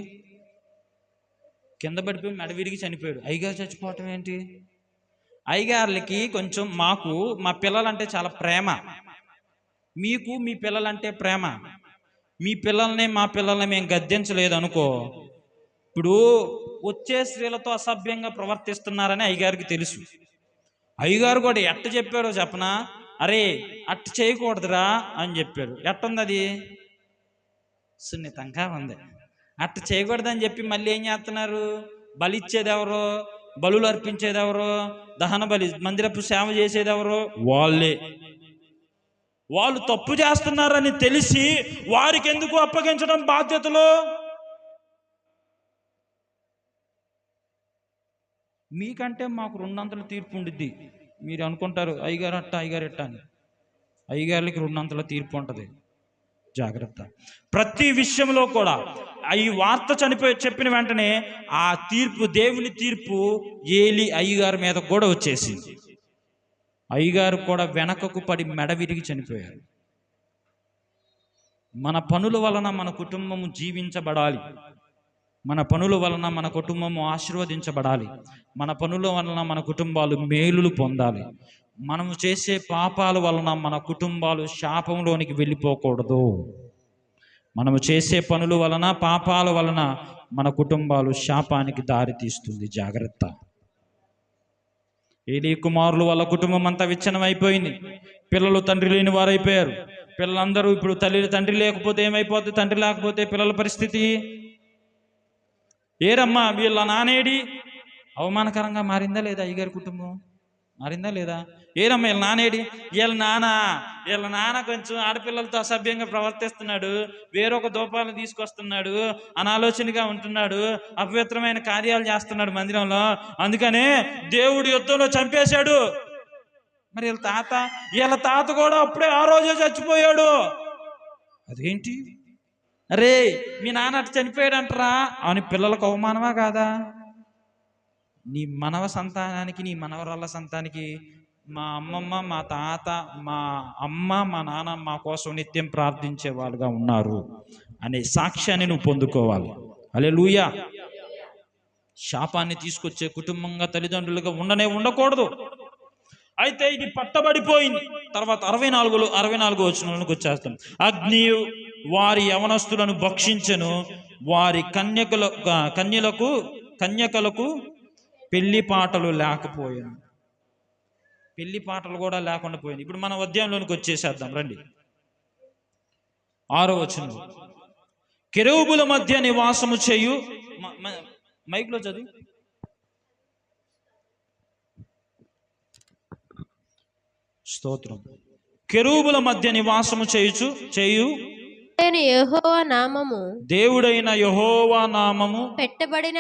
కింద పడిపోయి మెడ విరిగి చనిపోయాడు. అయ్యగారు చచ్చిపోవటం ఏంటి? అయ్యగారులకి కొంచెం, మాకు మా పిల్లలంటే చాలా ప్రేమ, మీకు మీ పిల్లలంటే ప్రేమ. మీ పిల్లల్ని మా పిల్లల్ని మేము గద్దించలేదు అనుకో, ఇప్పుడు వచ్చే స్త్రీలతో అసభ్యంగా ప్రవర్తిస్తున్నారని అయ్యగారికి తెలుసు. అయ్యగారు కూడా ఎట్ట చెప్పాడో చెప్పనా? అరే అట్ట చేయకూడదురా అని చెప్పాడు. ఎట్టుంది అది? సున్నితంగా ఉంది. అట్ట చేయకూడదని చెప్పి మళ్ళీ ఏం చేస్తున్నారు? బలి ఇచ్చేది ఎవరు? బలులు అర్పించేది ఎవరు? దహన బలి, మందిరపు సేవ చేసేది ఎవరు? వాళ్ళే. వాళ్ళు తప్పు చేస్తున్నారని తెలిసి వారికి ఎందుకు అప్పగించడం బాధ్యతలు? మీకంటే మాకు 200 తీర్పు ఉండిద్ది. మీరు అనుకుంటారు అయ్యగారు అట్ట అయ్యగారు ఎట్ట అని. అయ్యగారులకి 200 తీర్పు ఉంటుంది. జాగ్రత్త. ప్రతి విషయంలో కూడా ఈ వార్త చెప్పిన వెంటనే ఆ తీర్పు, దేవుని తీర్పు ఏలి అయ్యగారి మీద కూడా వచ్చేసింది. అయ్యగారు కూడా వెనకకు పడి మెడ విరిగి చనిపోయారు. మన పనుల వలన మన కుటుంబము జీవించబడాలి, మన పనుల వలన మన కుటుంబము ఆశీర్వదించబడాలి, మన పనుల వలన మన కుటుంబాలు మేలులు పొందాలి. మనము చేసే పాపాల వలన మన కుటుంబాలు శాపంలోనికి వెళ్ళిపోకూడదు. మనము చేసే పనుల వలన, పాపాల వలన మన కుటుంబాలు శాపానికి దారి తీస్తుంది. జాగ్రత్త. ఏలీ కుమారులు వాళ్ళ కుటుంబం అంతా విచ్ఛిన్నం అయిపోయింది. పిల్లలు తండ్రి లేని వారైపోయారు. పిల్లలందరూ ఇప్పుడు తండ్రి లేకపోతే ఏమైపోతుంది? తండ్రి లేకపోతే పిల్లల పరిస్థితి ఏరమ్మా? వీళ్ళ నానేడి? అవమానకరంగా మారిందా లేదా? అయ్యగారి కుటుంబం మారిందా లేదా? ఏరమ్మా వీళ్ళ నానేడి? వీళ్ళ నాన్న కొంచెం ఆడపిల్లలతో అసభ్యంగా ప్రవర్తిస్తున్నాడు, వేరొక దూపాలను తీసుకొస్తున్నాడు, అనాలోచనగా ఉంటున్నాడు, అపవిత్రమైన కార్యాలు చేస్తున్నాడు మందిరంలో, అందుకనే దేవుడు యుద్ధంలో చంపేశాడు. మరి వీళ్ళ తాత కూడా అప్పుడే ఆ రోజే చచ్చిపోయాడు. అదేంటి? అరే మీ నాన్న అటు చనిపోయాడంటరా అని పిల్లలకు అవమానమా కాదా? నీ మనవ సంతానానికి, నీ మనవరాళ్ళ సంతానానికి మా అమ్మమ్మ, మా తాత, మా అమ్మ, మా నాన్న మా కోసం నిత్యం ప్రార్థించే వాళ్ళుగా ఉన్నారు అనే సాక్ష్యాన్ని నువ్వు పొందుకోవాలి. హల్లెలూయా. శాపాన్ని తీసుకొచ్చే కుటుంబంగా, తల్లిదండ్రులుగా ఉండకూడదు. అయితే ఇది పట్టబడిపోయింది. తర్వాత 64 వచనంలోకి వచ్చేస్తాం. అగ్ని వారి యవనస్తులను భక్షించెను, వారి కన్యకలకు పెళ్లి పాటలు లేకపోయాను. పెళ్లి పాటలు కూడా లేకుండా పోయింది. ఇప్పుడు మనం అధ్యాయంలోనికి వచ్చేసేద్దాం రండి. 6వ వచనం, కెరూబుల మధ్య నివాసము చేయు, మైక్లో చదువు. స్తోత్రం. కెరూబుల మధ్య నివాసము చేయు యెహోవా నామము దేవుడైన యెహోవా నామము పెట్టబడిన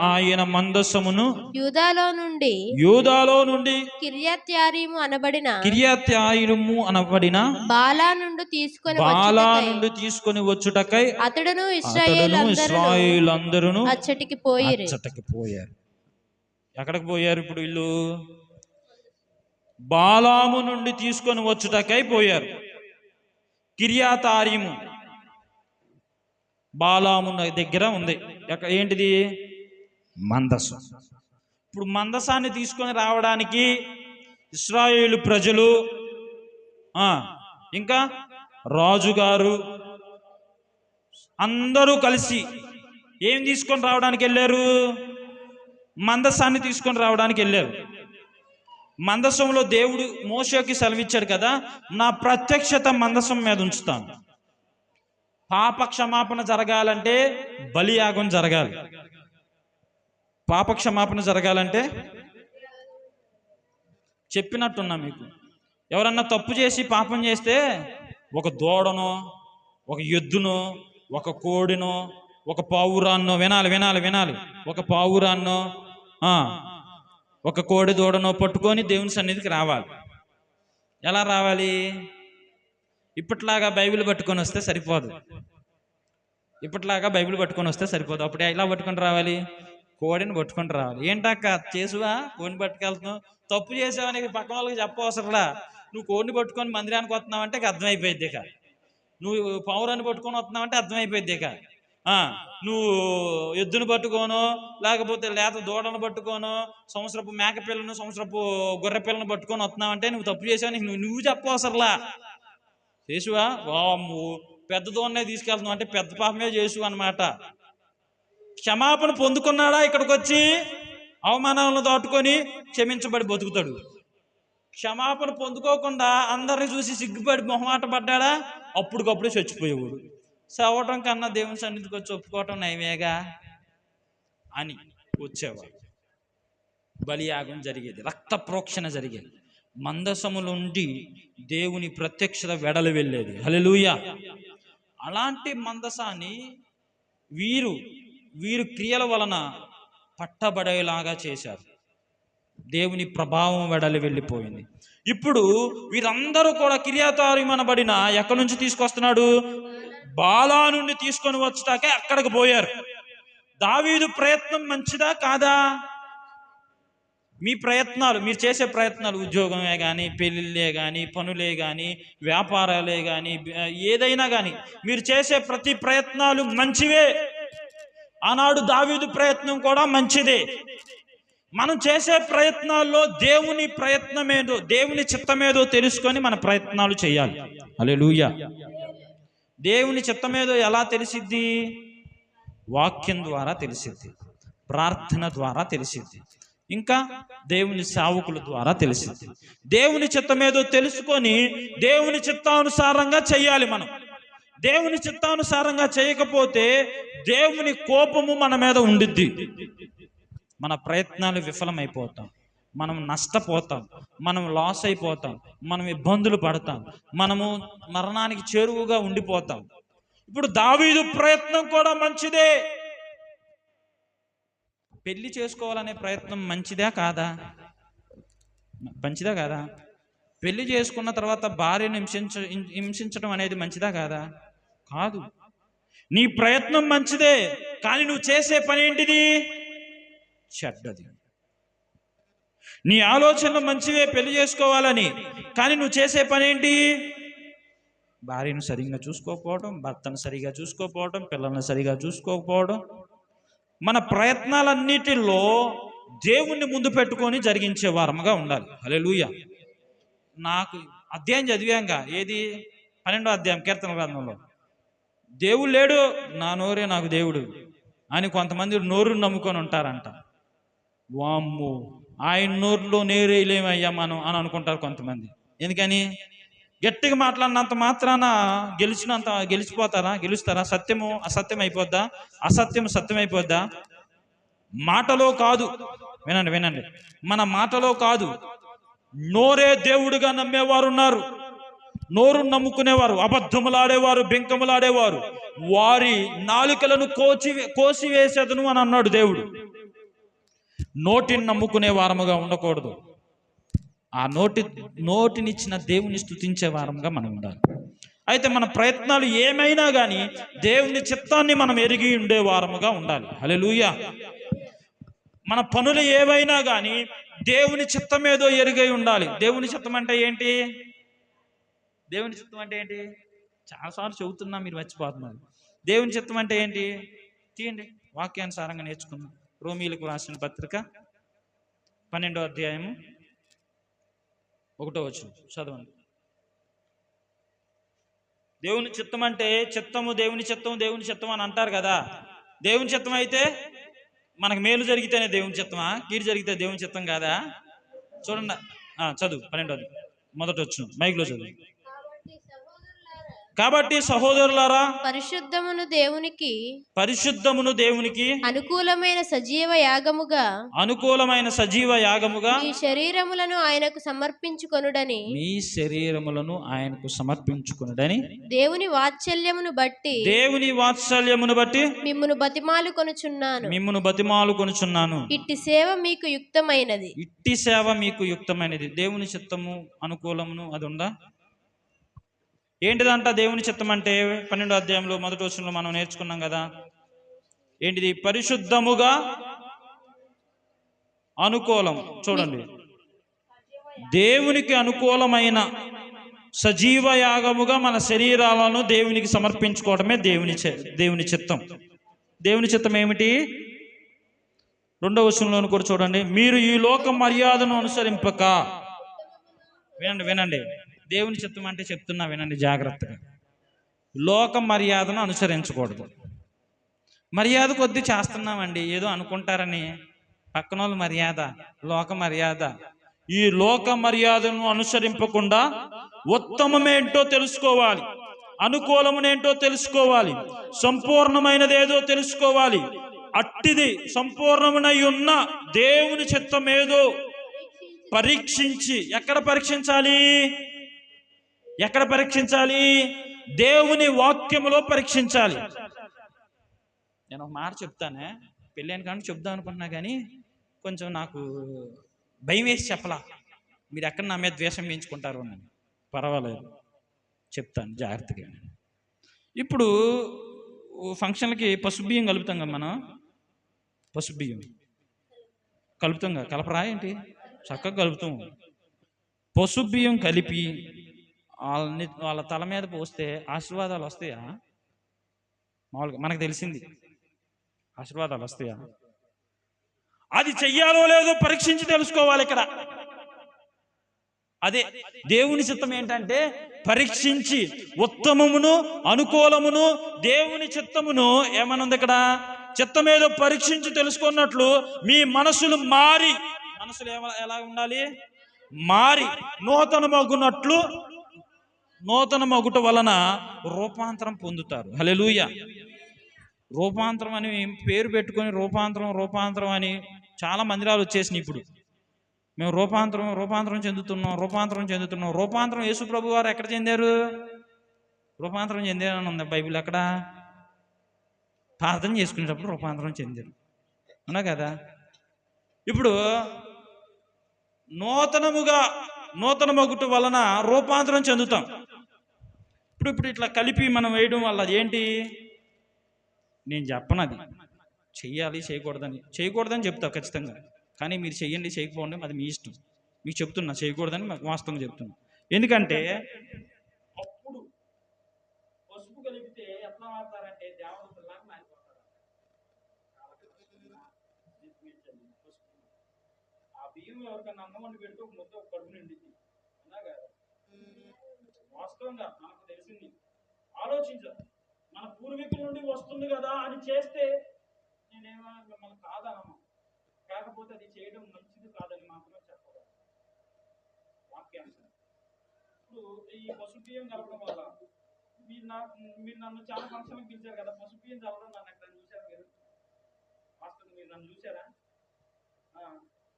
ఆయన మందసమును యూదాలో నుండి కిర్యత్యారీము అనబడిన బాలా నుండి తీసుకొని వచ్చుటకై అతడును ఇశ్రాయేలందరూ అచ్చటికి పోయారు. ఎక్కడికి పోయారు ఇప్పుడు వీళ్ళు? బాలాము నుండి తీసుకొని వచ్చుటకై పోయారు. కిర్యతారీము బాలాము దగ్గర ఉంది. ఏంటిది? మందసం. ఇప్పుడు మందసాన్ని తీసుకొని రావడానికి ఇశ్రాయేలు ప్రజలు, ఇంకా రాజుగారు అందరూ కలిసి ఏం తీసుకొని రావడానికి వెళ్ళారు? మందసాన్ని తీసుకొని రావడానికి వెళ్ళారు. మందసంలో దేవుడు మోషేకి సెలవిచ్చాడు కదా, నా ప్రత్యక్షత మందసం మీద ఉంచుతాను. పాప క్షమాపణ జరగాలంటే బలియాగం జరగాలి. పాప క్షమాపణ జరగాలంటే చెప్పినట్టున్నా మీకు. ఎవరన్నా తప్పు చేసి పాపం చేస్తే ఒక దూడనో, ఒక ఎద్దునో, ఒక కోడినో, ఒక పావురాన్నో, వినాలి, ఒక పావురాన్నో, ఒక కోడి దూడనో పట్టుకొని దేవుని సన్నిధికి రావాలి. ఎలా రావాలి? ఇప్పట్లాగా బైబిల్ పట్టుకొని వస్తే సరిపోదు. అప్పుడు ఎలా పట్టుకొని రావాలి? కోడిని పట్టుకొని రావాలి. ఏంటక్క చేసువా కోడిని పట్టుకెళ్తున్నావు? తప్పు చేసావా నీకు పక్కన వాళ్ళకి చెప్పవసరలా. నువ్వు కోడిని పట్టుకొని మందిరానికి వస్తున్నావు అంటే అర్థమైపోయింది. ఇక నువ్వు పావురాన్ని పట్టుకొని వస్తున్నావు అంటే అర్థమైపోయింది. ఇక నువ్వు ఎద్దును పట్టుకోను, లేకపోతే లేత దూడను పట్టుకోను, సంవత్సరపు మేకపిల్లను, సంవత్సరపు గొర్రె పిల్లను పట్టుకొని వస్తున్నావు అంటే నువ్వు తప్పు చేసావు. నువ్వు చెప్పవసరలా. చేసువా పెద్ద దూడనే తీసుకెళ్తున్నావు అంటే పెద్ద పాపమే చేసు అన్నమాట. క్షమాపణ పొందుకున్నాడా? ఇక్కడికి వచ్చి అవమానాలను దాటుకొని క్షమించబడి బతుకుతాడు. క్షమాపణ పొందుకోకుండా అందరిని చూసి సిగ్గుపడి మొహమాట పడ్డాడా? అప్పటికప్పుడే చచ్చిపోయేవాడు. చదవటం కన్నా దేవుని సన్నిధికి వచ్చి ఒప్పుకోవటం నయమేగా అని వచ్చేవాడు. బలియాగం జరిగేది, రక్త ప్రోక్షణ జరిగేది. మందసములుండి దేవుని ప్రత్యక్షత వెడలు వెళ్ళేది. హల్లెలూయా. అలాంటి మందసాన్ని వీరు క్రియల వలన పట్టబడేలాగా చేశారు. దేవుని ప్రభావం వెడలి వెళ్ళిపోయింది. ఇప్పుడు వీరందరూ కూడా కిర్యతారీము అనబడిన ఎక్కడి నుంచి తీసుకొస్తున్నాడు? బాలా నుండి తీసుకొని వచ్చాకే అక్కడికి పోయారు. దావీదు ప్రయత్నం మంచిదా కాదా? మీ ప్రయత్నాలు, మీరు చేసే ప్రయత్నాలు, ఉద్యోగమే కానీ, పెళ్ళిళ్ళే కానీ, పనులే కానీ, వ్యాపారాలే కానీ, ఏదైనా కానీ మీరు చేసే ప్రతి ప్రయత్నాలు మంచివే. ఆనాడు దావీదు ప్రయత్నం కూడా మంచిదే. మనం చేసే ప్రయత్నాల్లో దేవుని ప్రయత్నమేదో, దేవుని చిత్తమేదో తెలుసుకొని మన ప్రయత్నాలు చేయాలి. హల్లెలూయా. దేవుని చిత్తమేదో ఎలా తెలిసిద్ది? వాక్యం ద్వారా తెలిసిద్ది, ప్రార్థన ద్వారా తెలిసిద్ది, ఇంకా దేవుని సేవకుల ద్వారా తెలిసిద్ది. దేవుని చిత్తమేదో తెలుసుకొని దేవుని చిత్తానుసారంగా చేయాలి. మనం దేవుని చిత్తానుసారంగా చేయకపోతే దేవుని కోపము మన మీద ఉండిద్ది. మన ప్రయత్నాలు విఫలమైపోతాం, మనం నష్టపోతాం, మనం లాస్ అయిపోతాం, మనం ఇబ్బందులు పడతాం, మనము మరణానికి చేరువుగా ఉండిపోతాం. ఇప్పుడు దావీదు ప్రయత్నం కూడా మంచిదే. పెళ్లి చేసుకోవాలనే ప్రయత్నం మంచిదా కాదా? పెళ్లి చేసుకున్న తర్వాత భార్యను హింసించడం అనేది మంచిదా కాదా? కాదు. నీ ప్రయత్నం మంచిదే, కానీ నువ్వు చేసే పని ఏంటిది? చెడ్డది. నీ ఆలోచనలు మంచివే పెళ్లి చేసుకోవాలని, కానీ నువ్వు చేసే పని ఏంటి? భార్యను సరిగ్గా చూసుకోకపోవడం, భర్తను సరిగా చూసుకోకపోవడం, పిల్లలను సరిగా చూసుకోకపోవడం. మన ప్రయత్నాలన్నిటిలో దేవుణ్ణి ముందు పెట్టుకొని జరిగించే వారముగా ఉండాలి. హల్లెలూయా. నాకు అధ్యాయం చదివాంగా, ఏది 12వ అధ్యాయం కీర్తన గ్రంథంలో, దేవుడు లేడు, నా నోరే నాకు దేవుడు అని కొంతమంది నోరుని నమ్ముకొని ఉంటారంట. వామ్మో, ఆయన నోరులో నేరేయలేమయ్యా మనం అని అనుకుంటారు కొంతమంది. ఎందుకని? గట్టిగా మాట్లాడినంత మాత్రాన గెలుస్తారా? సత్యము అసత్యం అయిపోద్దా? అసత్యం సత్యం అయిపోద్దా? మాటలో కాదు, వినండి, మన మాటలో కాదు, నోరే దేవుడుగా నమ్మేవారు ఉన్నారు. నోరు నమ్ముకునేవారు, అబద్ధములాడేవారు, బెంకములాడేవారు, వారి నాలుకలను కోసివేసేదను అని అన్నాడు దేవుడు. నోటిని నమ్ముకునే వారముగా ఉండకూడదు. ఆ నోటినిచ్చిన దేవుని స్తుతించే వారంగా మనం ఉండాలి. అయితే మన ప్రయత్నాలు ఏమైనా కానీ దేవుని చిత్తాన్ని మనం ఎరిగి ఉండే వారముగా ఉండాలి. హల్లెలూయా. మన పనులు ఏవైనా కానీ దేవుని చిత్తం ఏదో ఎరుగై ఉండాలి. దేవుని చిత్తం అంటే ఏంటి? దేవుని చిత్తం అంటే ఏంటి? చాలాసార్లు చెబుతున్నా, మీరు మర్చిపోతున్నారు. దేవుని చిత్తం అంటే ఏంటి? తీయండి, వాక్యానుసారంగా నేర్చుకుందాం. రోమీలకు రాసిన పత్రిక 12వ అధ్యాయము 1వ వచనం చదవండి. దేవుని చిత్తం అంటే చిత్తము, దేవుని చిత్తం, దేవుని చిత్తం అని అంటారు కదా. దేవుని చిత్తం అయితే మనకు మేలు జరిగితేనే దేవుని చిత్తమా? కీడు జరిగితే దేవుని చిత్తం కాదా? చూడండి, చదువు 12వ మొదటి వచనం మైక్లో చదువు. కాబట్టి సహోదరులారా, పరిశుద్ధమును దేవునికి అనుకూలమైన సజీవ యాగముగా మీ శరీరములను ఆయనకు సమర్పించుకొనుడని దేవుని వాత్సల్యమును బట్టి మిమ్మును బతిమాలుకొనుచున్నాను. ఇట్టి సేవ మీకు యుక్తమైనది. దేవుని చిత్తము, అనుకూలమును అది ఉందా? ఏంటిదంట దేవుని చిత్తం అంటే? 12వ అధ్యాయంలో మొదటి వచనంలో మనం నేర్చుకున్నాం కదా. ఏంటిది? పరిశుద్ధముగా అనుకూలం. చూడండి, దేవునికి అనుకూలమైన సజీవ యాగముగా మన శరీరాలను దేవునికి సమర్పించుకోవడమే దేవుని చిత్తం. దేవుని చిత్తం ఏమిటి? 2వ వచనంలో కూడా చూడండి. మీరు ఈ లోక మర్యాదను అనుసరింపక, వినండి, దేవుని చిత్తం అంటే చెప్తున్నా వినండి జాగ్రత్తగా. లోక మర్యాదను అనుసరించకూడదు. మర్యాద కొద్ది చేస్తున్నామండి, ఏదో అనుకుంటారని. పక్కన వాళ్ళు మర్యాద, లోక మర్యాద. ఈ లోక మర్యాదను అనుసరింపకుండా ఉత్తమమేంటో తెలుసుకోవాలి, అనుకూలమునేంటో తెలుసుకోవాలి, సంపూర్ణమైనదేదో తెలుసుకోవాలి. అట్టిది సంపూర్ణమునై ఉన్న దేవుని చిత్తం ఏదో పరీక్షించి, ఎక్కడ పరీక్షించాలి? దేవుని వాక్యములో పరీక్షించాలి. నేను ఒక మాట చెప్తానే, పెళ్ళైన కానీ చెప్దాం అనుకుంటున్నా కానీ కొంచెం నాకు భయం వేసి చెప్పలా. మీరు ఎక్కడ నా మీద ద్వేషం పెంచుకుంటారు అని. పర్వాలేదు, చెప్తాను జాగ్రత్తగా. ఇప్పుడు ఫంక్షన్లకి పసుపు బియ్యం కలుపుతాం కదా మనం. పసుపు బియ్యం కలుపుతాం కదా, కలపరా ఏంటి? చక్కగా కలుపుతాం. పసుపు బియ్యం కలిపి వాళ్ళ తల మీద పోస్తే ఆశీర్వాదాలు వస్తాయా? మామూలుగా మనకు తెలిసింది, ఆశీర్వాదాలు వస్తాయా? అది చెయ్యాలో లేదో పరీక్షించి తెలుసుకోవాలి ఇక్కడ. అదే దేవుని చిత్తం ఏంటంటే పరీక్షించి ఉత్తమమును అనుకూలమును దేవుని చిత్తమును ఏమనుంది ఇక్కడ? చిత్తమేదో పరీక్షించి తెలుసుకున్నట్లు మీ మనసులు ఎలా ఉండాలి? మారి నూతన మగుట వలన రూపాంతరం పొందుతారు. హల్లెలూయా. రూపాంతరం అని పేరు పెట్టుకొని రూపాంతరం అని చాలా మందిరాలు వచ్చేసినాయి. ఇప్పుడు మేము రూపాంతరం చెందుతున్నాం. రూపాంతరం యేసు ప్రభు వారు ఎక్కడ చెందారు? రూపాంతరం చెందారని ఉంది బైబిల్. ఎక్కడ? ప్రార్థన చేసుకునేటప్పుడు రూపాంతరం చెందారు, అవునా కదా? ఇప్పుడు నూతన మగుట వలన రూపాంతరం చెందుతాం. ఇప్పుడు ఇట్లా కలిపి మనం వేయడం వల్ల ఏంటి? నేను చెప్పను అది చెయ్యాలి చేయకూడదని చెప్తా ఖచ్చితంగా. కానీ మీరు చెయ్యండి చేయకపోండి అది మీ ఇష్టం. మీకు చెప్తున్నా చేయకూడదని వాస్తవంగా చెప్తున్నా. ఎందుకంటే అప్పుడు పసుపు కలిపితే ఎట్లా మారుతారంటే దేవతలాగా మారిపోతారు. ఆ బియ్యం ఎవరికన్నా అన్నం వండి పెడితే ఒక ముద్ద కడుపు నిండిద్ది, అలాగా వాస్తవంగా మనకు తెలిసింది. ఆలోచించాలి, మన పూర్వీకుల నుండి వస్తుంది కదా అని చేస్తే నేనేమో మిమ్మల్ని కాదనమ్మా, కాకపోతే అది చేయడం మంచిది కాదని మాత్రమే చెప్పగలను వాక్యాన్ని. ఇప్పుడు ఈ పసుపు బియ్యం కలపడం వల్ల మీరు నన్ను చాలా ఫంక్షన్కి పిలిచారు కదా, పసుపు బియ్యం చల్లడం నన్ను ఎక్కడ చూశారు మీరు? వాస్తవంగా మీరు నన్ను చూసారా?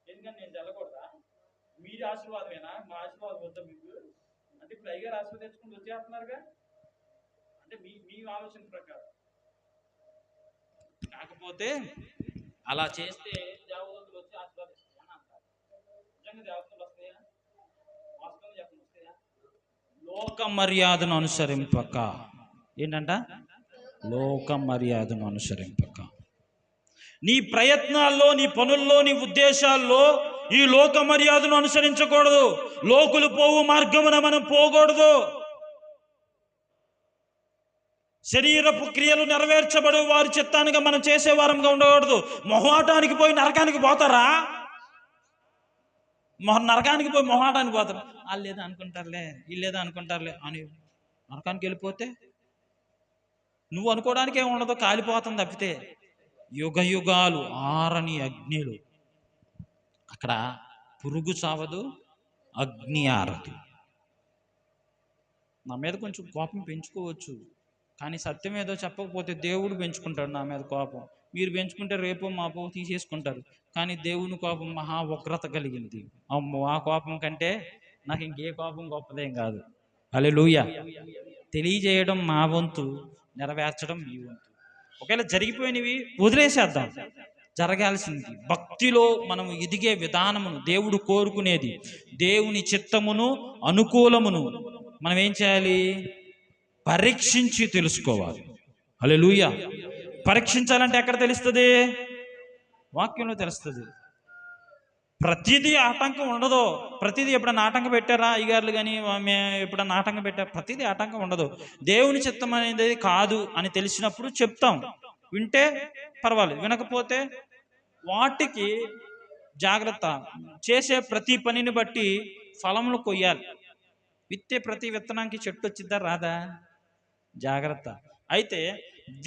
ఎందుకని నేను చల్లకూడదా? మీది ఆశీర్వాదమేనా? మా ఆశీర్వాదం వద్దా మీకు? అంటే ఇప్పుడు అయ్యగారు ఆశీర్వదించుకుంటూ వచ్చేస్తున్నారుగా, అంటే మీ మీ ఆలోచన ప్రకారం. కాకపోతే అలా చేస్తే దేవదూతలు వచ్చి ఆశీర్వదిస్తాయని అంటారు. నిజంగా దేవతలు వస్తాయా? వాస్తవంగా చెప్పండి, వస్తాయా? లోక మర్యాదను అనుసరింపక. ఏంటంట? లోక మర్యాదను అనుసరింపక. నీ ప్రయత్నాల్లో, నీ పనుల్లో, నీ ఉద్దేశాల్లో ఈ లోక మర్యాదను అనుసరించకూడదు. లోకులు పోవు మార్గమున మనం పోకూడదు. శరీరపు క్రియలు నెరవేర్చబడు వారి చిత్తానికి మనం చేసే వారంగా ఉండకూడదు. మొహాటానికి పోయి నరకానికి పోతారా? నరకానికి పోయి మొహాటానికి పోతారా? వాళ్ళు ఏదో అనుకుంటారులే, వీళ్ళు ఏదో అనుకుంటారులే అని నరకానికి వెళ్ళిపోతే నువ్వు అనుకోవడానికి ఏమి ఉండదు, కాలిపోతుంది తప్పితే. యుగ యుగాలు ఆరని అగ్నిలు. అక్కడ పురుగు చావదు, అగ్ని ఆరదు. నా మీద కొంచెం కోపం పెంచుకోవచ్చు, కానీ సత్యం ఏదో చెప్పకపోతే దేవుడు పెంచుకుంటాడు నా మీద కోపం. మీరు పెంచుకుంటే రేపో మాపో తీసేసుకుంటారు. కానీ దేవుని కోపం మహా ఉగ్రత కలిగింది. అమ్మో, ఆ కోపం కంటే నాకు ఇంకే కోపం గొప్పదేం కాదు. హల్లెలూయా. తెలియజేయడం మా వంతు, నెరవేర్చడం మీ వంతు. ఒకవేళ జరిగిపోయినవి వదిలేసేద్దాం. జరగాల్సింది భక్తిలో మనం ఎదిగే విధానమును దేవుడు కోరుకునేది, దేవుని చిత్తమును అనుకూలమును మనం ఏం చేయాలి? పరీక్షించి తెలుసుకోవాలి. హల్లెలూయా. పరీక్షించాలంటే ఎక్కడ తెలుస్తుంది? వాక్యంలో తెలుస్తుంది. ప్రతిదీ ఆటంకం ఉండదు. ప్రతిదీ ఎప్పుడన్నా ఆటంకం పెట్టారా అయ్యగారులు కానీ ఎప్పుడన్నా ఆటంకం పెట్టారా? ప్రతిదీ ఆటంకం ఉండదు. దేవుని చిత్తం అనేది కాదు అని తెలిసినప్పుడు చెప్తాం. వింటే పర్వాలేదు, వినకపోతే వాటికి జాగ్రత్త. చేసే ప్రతి పనిని బట్టి ఫలములు కొయ్యాలి. విత్తే ప్రతి విత్తనానికి చెట్టు వచ్చిద్దా రాదా? జాగ్రత్త. అయితే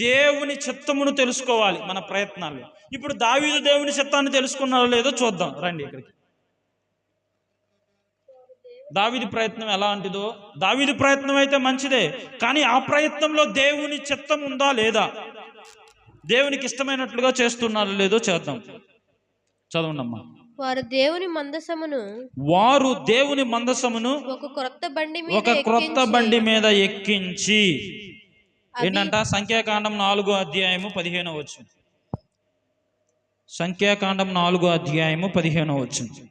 దేవుని చిత్తమును తెలుసుకోవాలి మన ప్రయత్నాల్లో. ఇప్పుడు దావీదు దేవుని చిత్తాన్ని తెలుసుకున్నాడో లేదో చూద్దాం రండి ఇక్కడికి. దావీదు ప్రయత్నం ఎలాంటిదో, దావీదు ప్రయత్నం అయితే మంచిదే, కానీ ఆ ప్రయత్నంలో దేవుని చిత్తం ఉందా లేదా, దేవునికి ఇష్టమైనట్లుగా చేస్తున్నారో లేదో చేద్దాం. చదవండమ్మా. వారు దేవుని మందసమును ఒక క్రొత్త బండి మీద ఎక్కించి ఏంటంట? సంఖ్యాకాండం 4:15 సంఖ్యాకాండం 4:15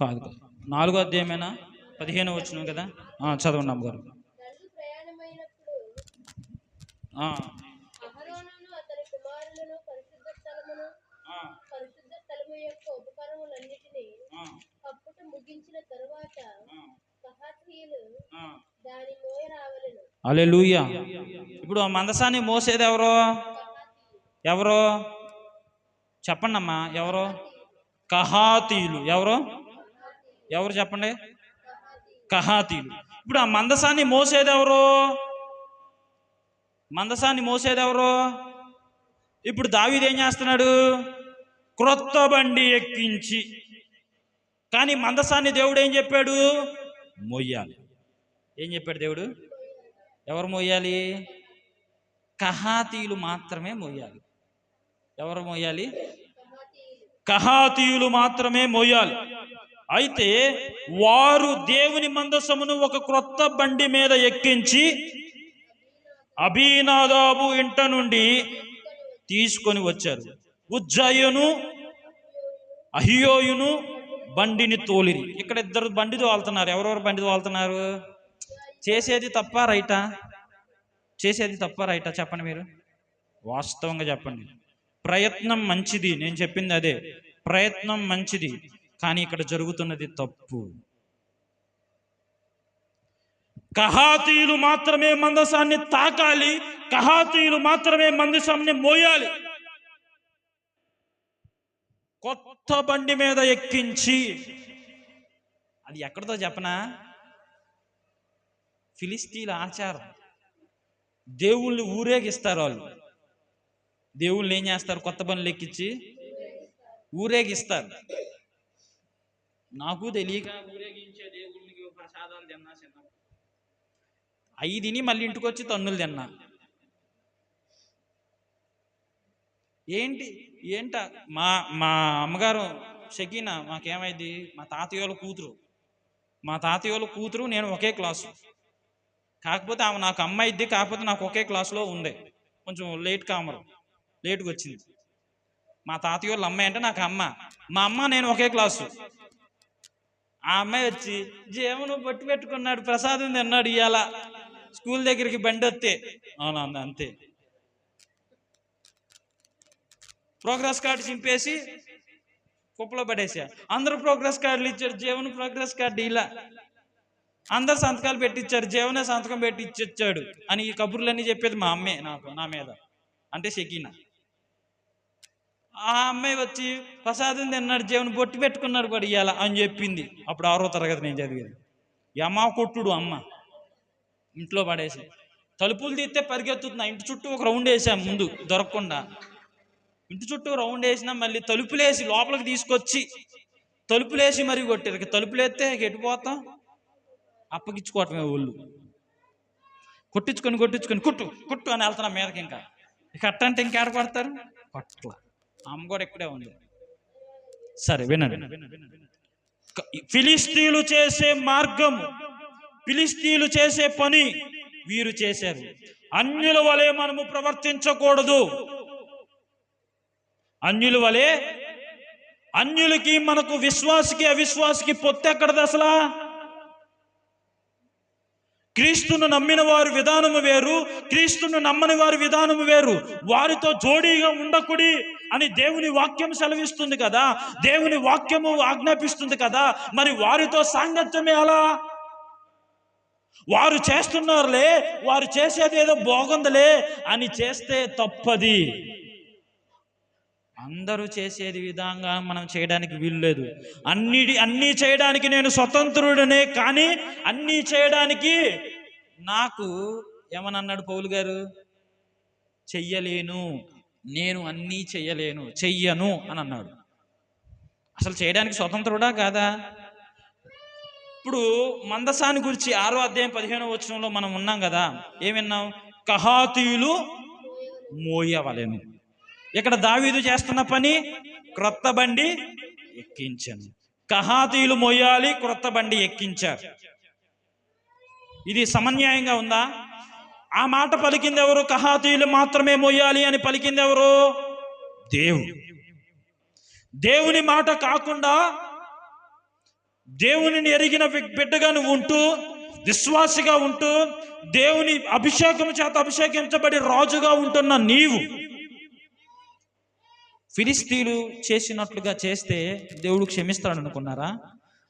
కాదు 4:15 కదా. చదవండి అమ్మగారు. హల్లెలూయా. ఇప్పుడు ఆ మందసాన్ని మోసేది ఎవరో చెప్పండి అమ్మా. ఎవరో? కహాతీయులు. ఎవరు చెప్పండి? కహాతీయులు. ఇప్పుడు ఆ మందసాన్ని మోసేదెవరో? ఇప్పుడు దావీదు ఏం చేస్తున్నాడు? క్రొత్త బండి ఎక్కించి. కానీ మందసాన్ని దేవుడు ఏం చెప్పాడు? మోయాలి. ఏం చెప్పాడు దేవుడు? ఎవరు మోయాలి? కహాతీయులు మాత్రమే మోయాలి. ఎవరు మోయాలి? కహాతీయులు మాత్రమే మోయాలి. అయితే వారు దేవుని మందసమును ఒక క్రొత్త బండి మీద ఎక్కించి అబీనాదాబు ఇంట నుండి తీసుకొని వచ్చారు. ఉజ్జాయును అహియోయును బండిని తోలిరి. ఇక్కడ ఇద్దరు బండి తోలుతున్నారు. ఎవరెవరు బండి తోలుతున్నారు? చేసేది తప్ప రైటా? చెప్పండి మీరు, వాస్తవంగా చెప్పండి. ప్రయత్నం మంచిది, నేను చెప్పింది అదే. ప్రయత్నం మంచిది, కానీ ఇక్కడ జరుగుతున్నది తప్పు. కహాతీయులు మాత్రమే మందసాన్ని తాకాలి, కహాతీయులు మాత్రమే మందసాన్ని మోయాలి. కొత్త బండి మీద ఎక్కించి, అది ఎక్కడితో చెప్పనా? ఫిలిస్తీన్ల ఆచారం. దేవుళ్ళని ఊరేగిస్తారు వాళ్ళు. దేవుళ్ళని ఏం చేస్తారు? కొత్త బండ్లు ఎక్కించి ఊరేగిస్తారు. నాకు తెలియక ఊరేగించే దేవుళ్ళకి ప్రసాదాలు తిన్నా చిన్న. అవి తిని మళ్ళీ ఇంటికి వచ్చి తన్నులు తిన్నా. ఏంట మా మా అమ్మగారు షకీనా మాకేమైంది, మా తాతయ్య వాళ్ళ కూతురు నేను ఒకే క్లాసు. కాకపోతే ఆమె నాకు అమ్మ అయింది, కాకపోతే నాకు ఒకే క్లాసులో ఉంది. కొంచెం లేట్గా వచ్చింది. మా తాతయ్య వాళ్ళ అమ్మాయి అంటే నాకు అమ్మ, మా అమ్మ నేను ఒకే క్లాసు. ఆ అమ్మాయి వచ్చి జీవను బొట్టు పెట్టుకున్నాడు, ప్రసాదం తిన్నాడు ఇవాళ స్కూల్ దగ్గరికి బండి వస్తే. అవునా అంతే. ప్రోగ్రెస్ కార్డు చింపేసి కుప్పలో పడేసా. అందరూ ప్రోగ్రెస్ కార్డులు ఇచ్చారు, జీవన ప్రోగ్రెస్ కార్డు ఇలా అందరు సంతకాలు పెట్టించారు, జీవనే సంతకం పెట్టి ఇచ్చాడు అని ఈ కబుర్లన్నీ చెప్పేది మా అమ్మే నా మీద, అంటే షకీనా. ఆ అమ్మాయి వచ్చి ప్రసాదం తిన్నాడు, జీవన బొట్టు పెట్టుకున్నాడు కూడా ఇవాళ అని చెప్పింది. అప్పుడు 6వ తరగతి నేను చదివేది. అమ్మ కొట్టుడు అమ్మ ఇంట్లో పడేసి తలుపులు తీస్తే పరిగెత్తుతున్నా. ఇంటి చుట్టూ ఒక రౌండ్ వేసాం ముందు దొరకకుండా. ఇంటి చుట్టూ రౌండ్ వేసినా మళ్ళీ తలుపులేసి లోపలికి తీసుకొచ్చి తలుపులేసి మరీ కొట్టారు. తలుపులేస్తే ఎట్టిపోతాం, అప్పగించుకోవటమే ఒళ్ళు. కొట్టించుకొని కుట్టు అని వెళ్తున్నా మీదకి. ఇంకా కట్టంటే ఇంకేడ కొడతారు, కొట్ల. అమ్మ కూడా ఇక్కడే ఉంది. సరే వినండి. ఫిలిస్తీన్లు చేసే మార్గం, ఫిలిస్తీన్లు చేసే పని వీరు చేశారు. అన్యుల వలె మనము ప్రవర్తించకూడదు. అన్యుల వలె, అన్యులకి మనకు విశ్వాసకి అవిశ్వాసకి పొత్తు ఎక్కడది అసలా? క్రీస్తును నమ్మిన వారి విధానము వేరు, క్రీస్తును నమ్మని వారి విధానము వేరు. వారితో జోడీగా ఉండకుడి అని దేవుని వాక్యం సెలవిస్తుంది కదా, దేవుని వాక్యము ఆజ్ఞాపిస్తుంది కదా. మరి వారితో సాంగత్యమే అలా? వారు చేస్తున్నారులే, వారు చేసేది ఏదో బాగుందిలే అని చేస్తే తప్పది. అందరూ చేసేది విధంగా మనం చేయడానికి వీల్లేదు. అన్నీ చేయడానికి నేను స్వతంత్రుడనే, కానీ అన్నీ చేయడానికి నాకు ఏమనన్నాడు పౌలు గారు, చెయ్యలేను, నేను అన్నీ చెయ్యను అని అన్నాడు. అసలు చేయడానికి స్వతంత్రుడా కాదా? ఇప్పుడు మందసాన్ని గురించి 6వ అధ్యాయం 15వ వచనంలో మనం ఉన్నాం కదా, ఏమిన్నాం? కహాతీయులు మోయవలెను. ఇక్కడ దావీదు చేస్తున్న పని క్రొత్త బండి ఎక్కించాను. కహాతీయులు మోయాలి, క్రొత్త బండి ఎక్కించారు. ఇది సమన్యాయంగా ఉందా? ఆ మాట పలికింది ఎవరు? కహాతీయులు మాత్రమే మోయాలి అని పలికింది ఎవరు? దేవుని మాట కాకుండా దేవునిని ఎరిగిన బిడ్డగా నువ్వు ఉంటూ, విశ్వాసిగా ఉంటూ, దేవుని అభిషేకం చేత అభిషేకించబడి రాజుగా ఉంటున్న నీవు ఫిలిస్తీన్లు చేసినట్లుగా చేస్తే దేవుడు క్షమిస్తాడు అనుకున్నారా?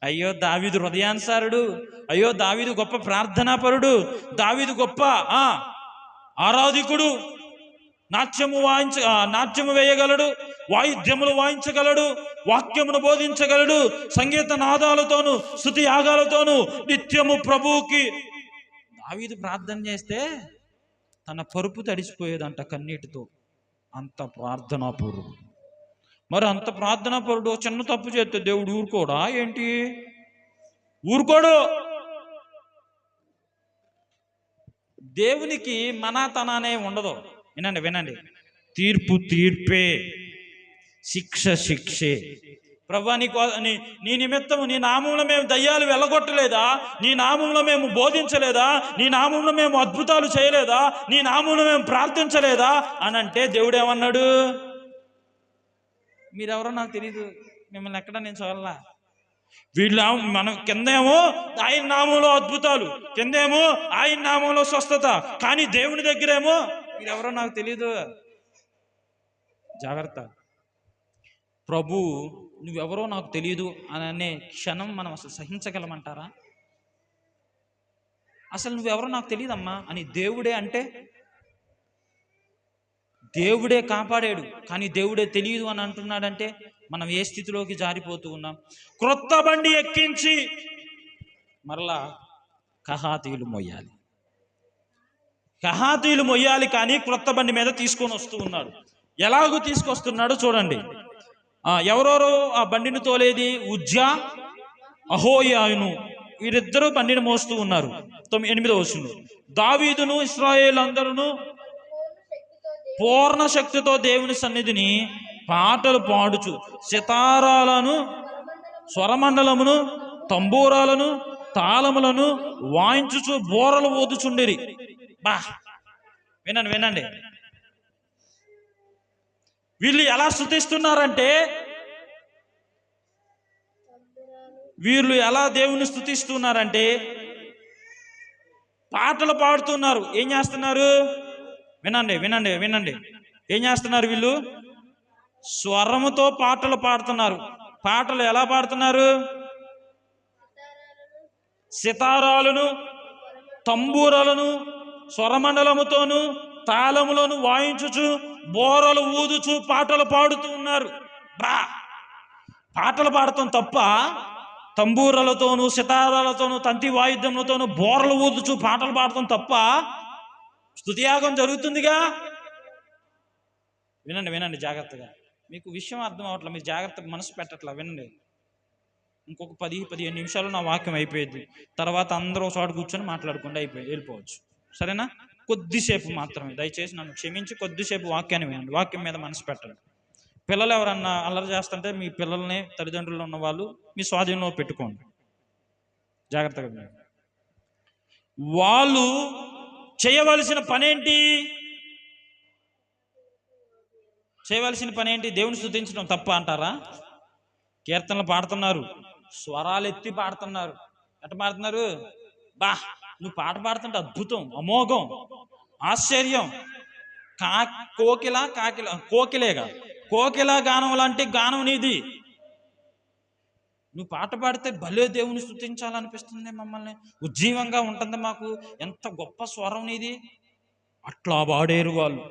అయ్యో దావీదు హృదయానుసారుడు, అయ్యో దావీదు గొప్ప ప్రార్థనాపరుడు, దావీదు గొప్ప ఆరాధికుడు, నాట్యము వేయగలడు, వాయిద్యములు వాయించగలడు, వాక్యమును బోధించగలడు, సంగీత నాదాలతోనూ స్తుతి యాగాలతోనూ నిత్యము ప్రభువుకి. దావీదు ప్రార్థన చేస్తే తన పరుపు తడిసిపోయేదంట కన్నీటితో. అంత ప్రార్థనాపరుడు. మరి అంత ప్రార్థనాపరుడు చిన్న తప్పు చేస్తే దేవుడు ఊరుకోడా ఏంటి? ఊరుకోడు. దేవునికి మనాతనానే ఉండదు. వినండి. తీర్పు తీర్పే, శిక్ష శిక్షే. ప్రభువా, నీ నిమిత్తము నీ నామంలో మేము దయ్యాలు వెళ్ళగొట్టలేదా? నీ నామంలో మేము బోధించలేదా? నీ నామంలో మేము అద్భుతాలు చేయలేదా? నీ నామంలో మేము ప్రార్థించలేదా అని అంటే దేవుడు ఏమన్నాడు? మీరెవరో నాకు తెలియదు, మిమ్మల్ని ఎక్కడ నేను చూడాలా. వీళ్ళు మనం కిందేమో ఆయన నామంలో అద్భుతాలు, కిందేమో ఆయన నామంలో స్వస్థత, కానీ దేవుని దగ్గరేమో మీరెవరో నాకు తెలియదు. జాగ్రత్త. ప్రభు నువ్వెవరో నాకు తెలియదు అనే క్షణం మనం అసలు సహించగలమంటారా? అసలు నువ్వెవరో నాకు తెలియదమ్మా అని దేవుడే అంటే, దేవుడే కాపాడాడు కానీ దేవుడే తెలియదు అని అంటున్నాడంటే మనం ఏ స్థితిలోకి జారిపోతూ ఉన్నాం? క్రొత్త బండి ఎక్కించి మరలా కహాతీయులు మొయ్యాలి కానీ క్రొత్త బండి మీద తీసుకొని వస్తూ ఉన్నాడు. ఎలాగూ తీసుకొస్తున్నాడు చూడండి. ఎవరెవరో ఆ బండిని తోలేది? ఉజ్జా, అహోయాను, వీరిద్దరూ బండిని మోస్తూ ఉన్నారు. 8వ వచనం. దావీదును ఇశ్రాయేలు అందరూ పూర్ణ శక్తితో దేవుని సన్నిధిని పాటలు పాడుచు సితారాలను, స్వరమండలమును, తంబూరాలను, తాళములను వాయించుచు బోరలు ఊదుచుండిరి. బా, వినండి వినండి, వీళ్ళు ఎలా స్తుతిస్తున్నారంటే, వీళ్ళు ఎలా దేవుని స్తుతిస్తున్నారంటే పాటలు పాడుతున్నారు. ఏం చేస్తున్నారు? వినండి వినండి వినండి, ఏం చేస్తున్నారు వీళ్ళు? స్వరముతో పాటలు పాడుతున్నారు. పాటలు ఎలా పాడుతున్నారు? సితారాలను, తంబూరలను, స్వరమండలముతోను, తాళములను వాయించుచు బోరలు ఊదుచు పాటలు పాడుతూ ఉన్నారు. బా, పాటలు పాడటం తప్ప? తంబూరలతోనూ, సితారాలతోనూ, తంతి వాయిద్యములతోనూ బోరలు ఊదుచు పాటలు పాడటం తప్ప? స్తుతియాగం జరుగుతుందిగా. వినండి వినండి జాగ్రత్తగా, మీకు విషయం అర్థం అవ్వట్లేదు, మీరు జాగ్రత్తగా మనసు పెట్టట్లా. వినండి, ఇంకొక 10-15 నిమిషాలు నా వాక్యం అయిపోయింది. తర్వాత అందరూ ఒక చోట కూర్చొని మాట్లాడుకుంటూ వెళ్ళిపోవచ్చు. సరేనా? కొద్దిసేపు మాత్రమే, దయచేసి నన్ను క్షమించి కొద్దిసేపు వాక్యాన్ని వినండి. వాక్యం మీద మనసు పెట్టండి. పిల్లలు ఎవరన్నా అల్లరి చేస్తుంటే మీ పిల్లల్ని, తల్లిదండ్రులు ఉన్న వాళ్ళు మీ స్వాధీనంలో పెట్టుకోండి. జాగ్రత్తగా వినండి. వాళ్ళు చేయవలసిన పనేంటి? చేయవలసిన పనేంటి? దేవుని స్తుతించడం తప్ప అంటారా? కీర్తనలు పాడుతున్నారు, స్వరాలు ఎత్తి పాడుతున్నారు. ఎట్ట పాడుతున్నారు? బా, నువ్వు పాట పాడుతుంటే అద్భుతం, అమోఘం, ఆశ్చర్యం. కోకిల గానం లాంటి గానం నీది. నువ్వు పాట పాడితే భలే దేవుని స్తుతించాలనిపిస్తుంది, మమ్మల్ని ఉజ్జీవంగా ఉంటుంది మాకు, ఎంత గొప్ప స్వరం నీది. అట్లా పాడేరు వాళ్ళు.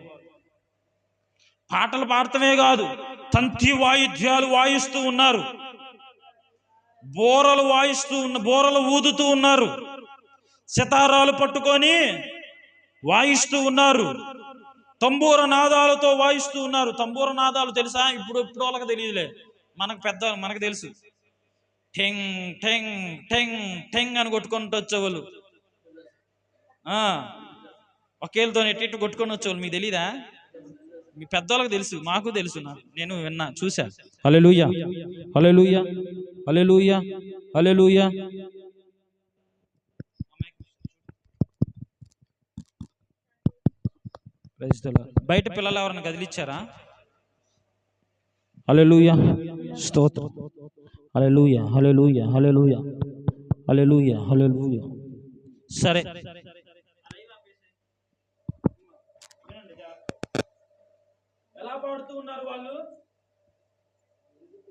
పాటలు పాడటమే కాదు, తంతి వాయిద్యాలు వాయిస్తూ ఉన్నారు, బోరలు ఊదుతూ ఉన్నారు, సితారాలు పట్టుకొని వాయిస్తూ ఉన్నారు, తంబూర నాదాలతో వాయిస్తూ ఉన్నారు. తంబూర నాదాలు తెలుసా? ఇప్పుడు వాళ్ళకి తెలియదులే, మనకు తెలుసు. టెంగ్ టెంగ్ టెంగ్ టెంగ్ అని కొట్టుకుంటూ వచ్చేవాళ్ళు. ఒకేళ్ళతో ఎట్టి కొట్టుకొని వచ్చేవాళ్ళు. మీకు తెలీదా? మీ పెద్దవాళ్ళకి తెలుసు, మాకు తెలుసు, నేను విన్నా, చూసా. హల్లెలూయా హల్లెలూయా హల్లెలూయా హల్లెలూయా. బయట పిల్లలు ఎవరైనా కదిలిచ్చారా? హల్లెలూయా, స్తోత్రం. హల్లెలూయా హల్లెలూయా హల్లెలూయా హల్లెలూయా హల్లెలూయా. సరే,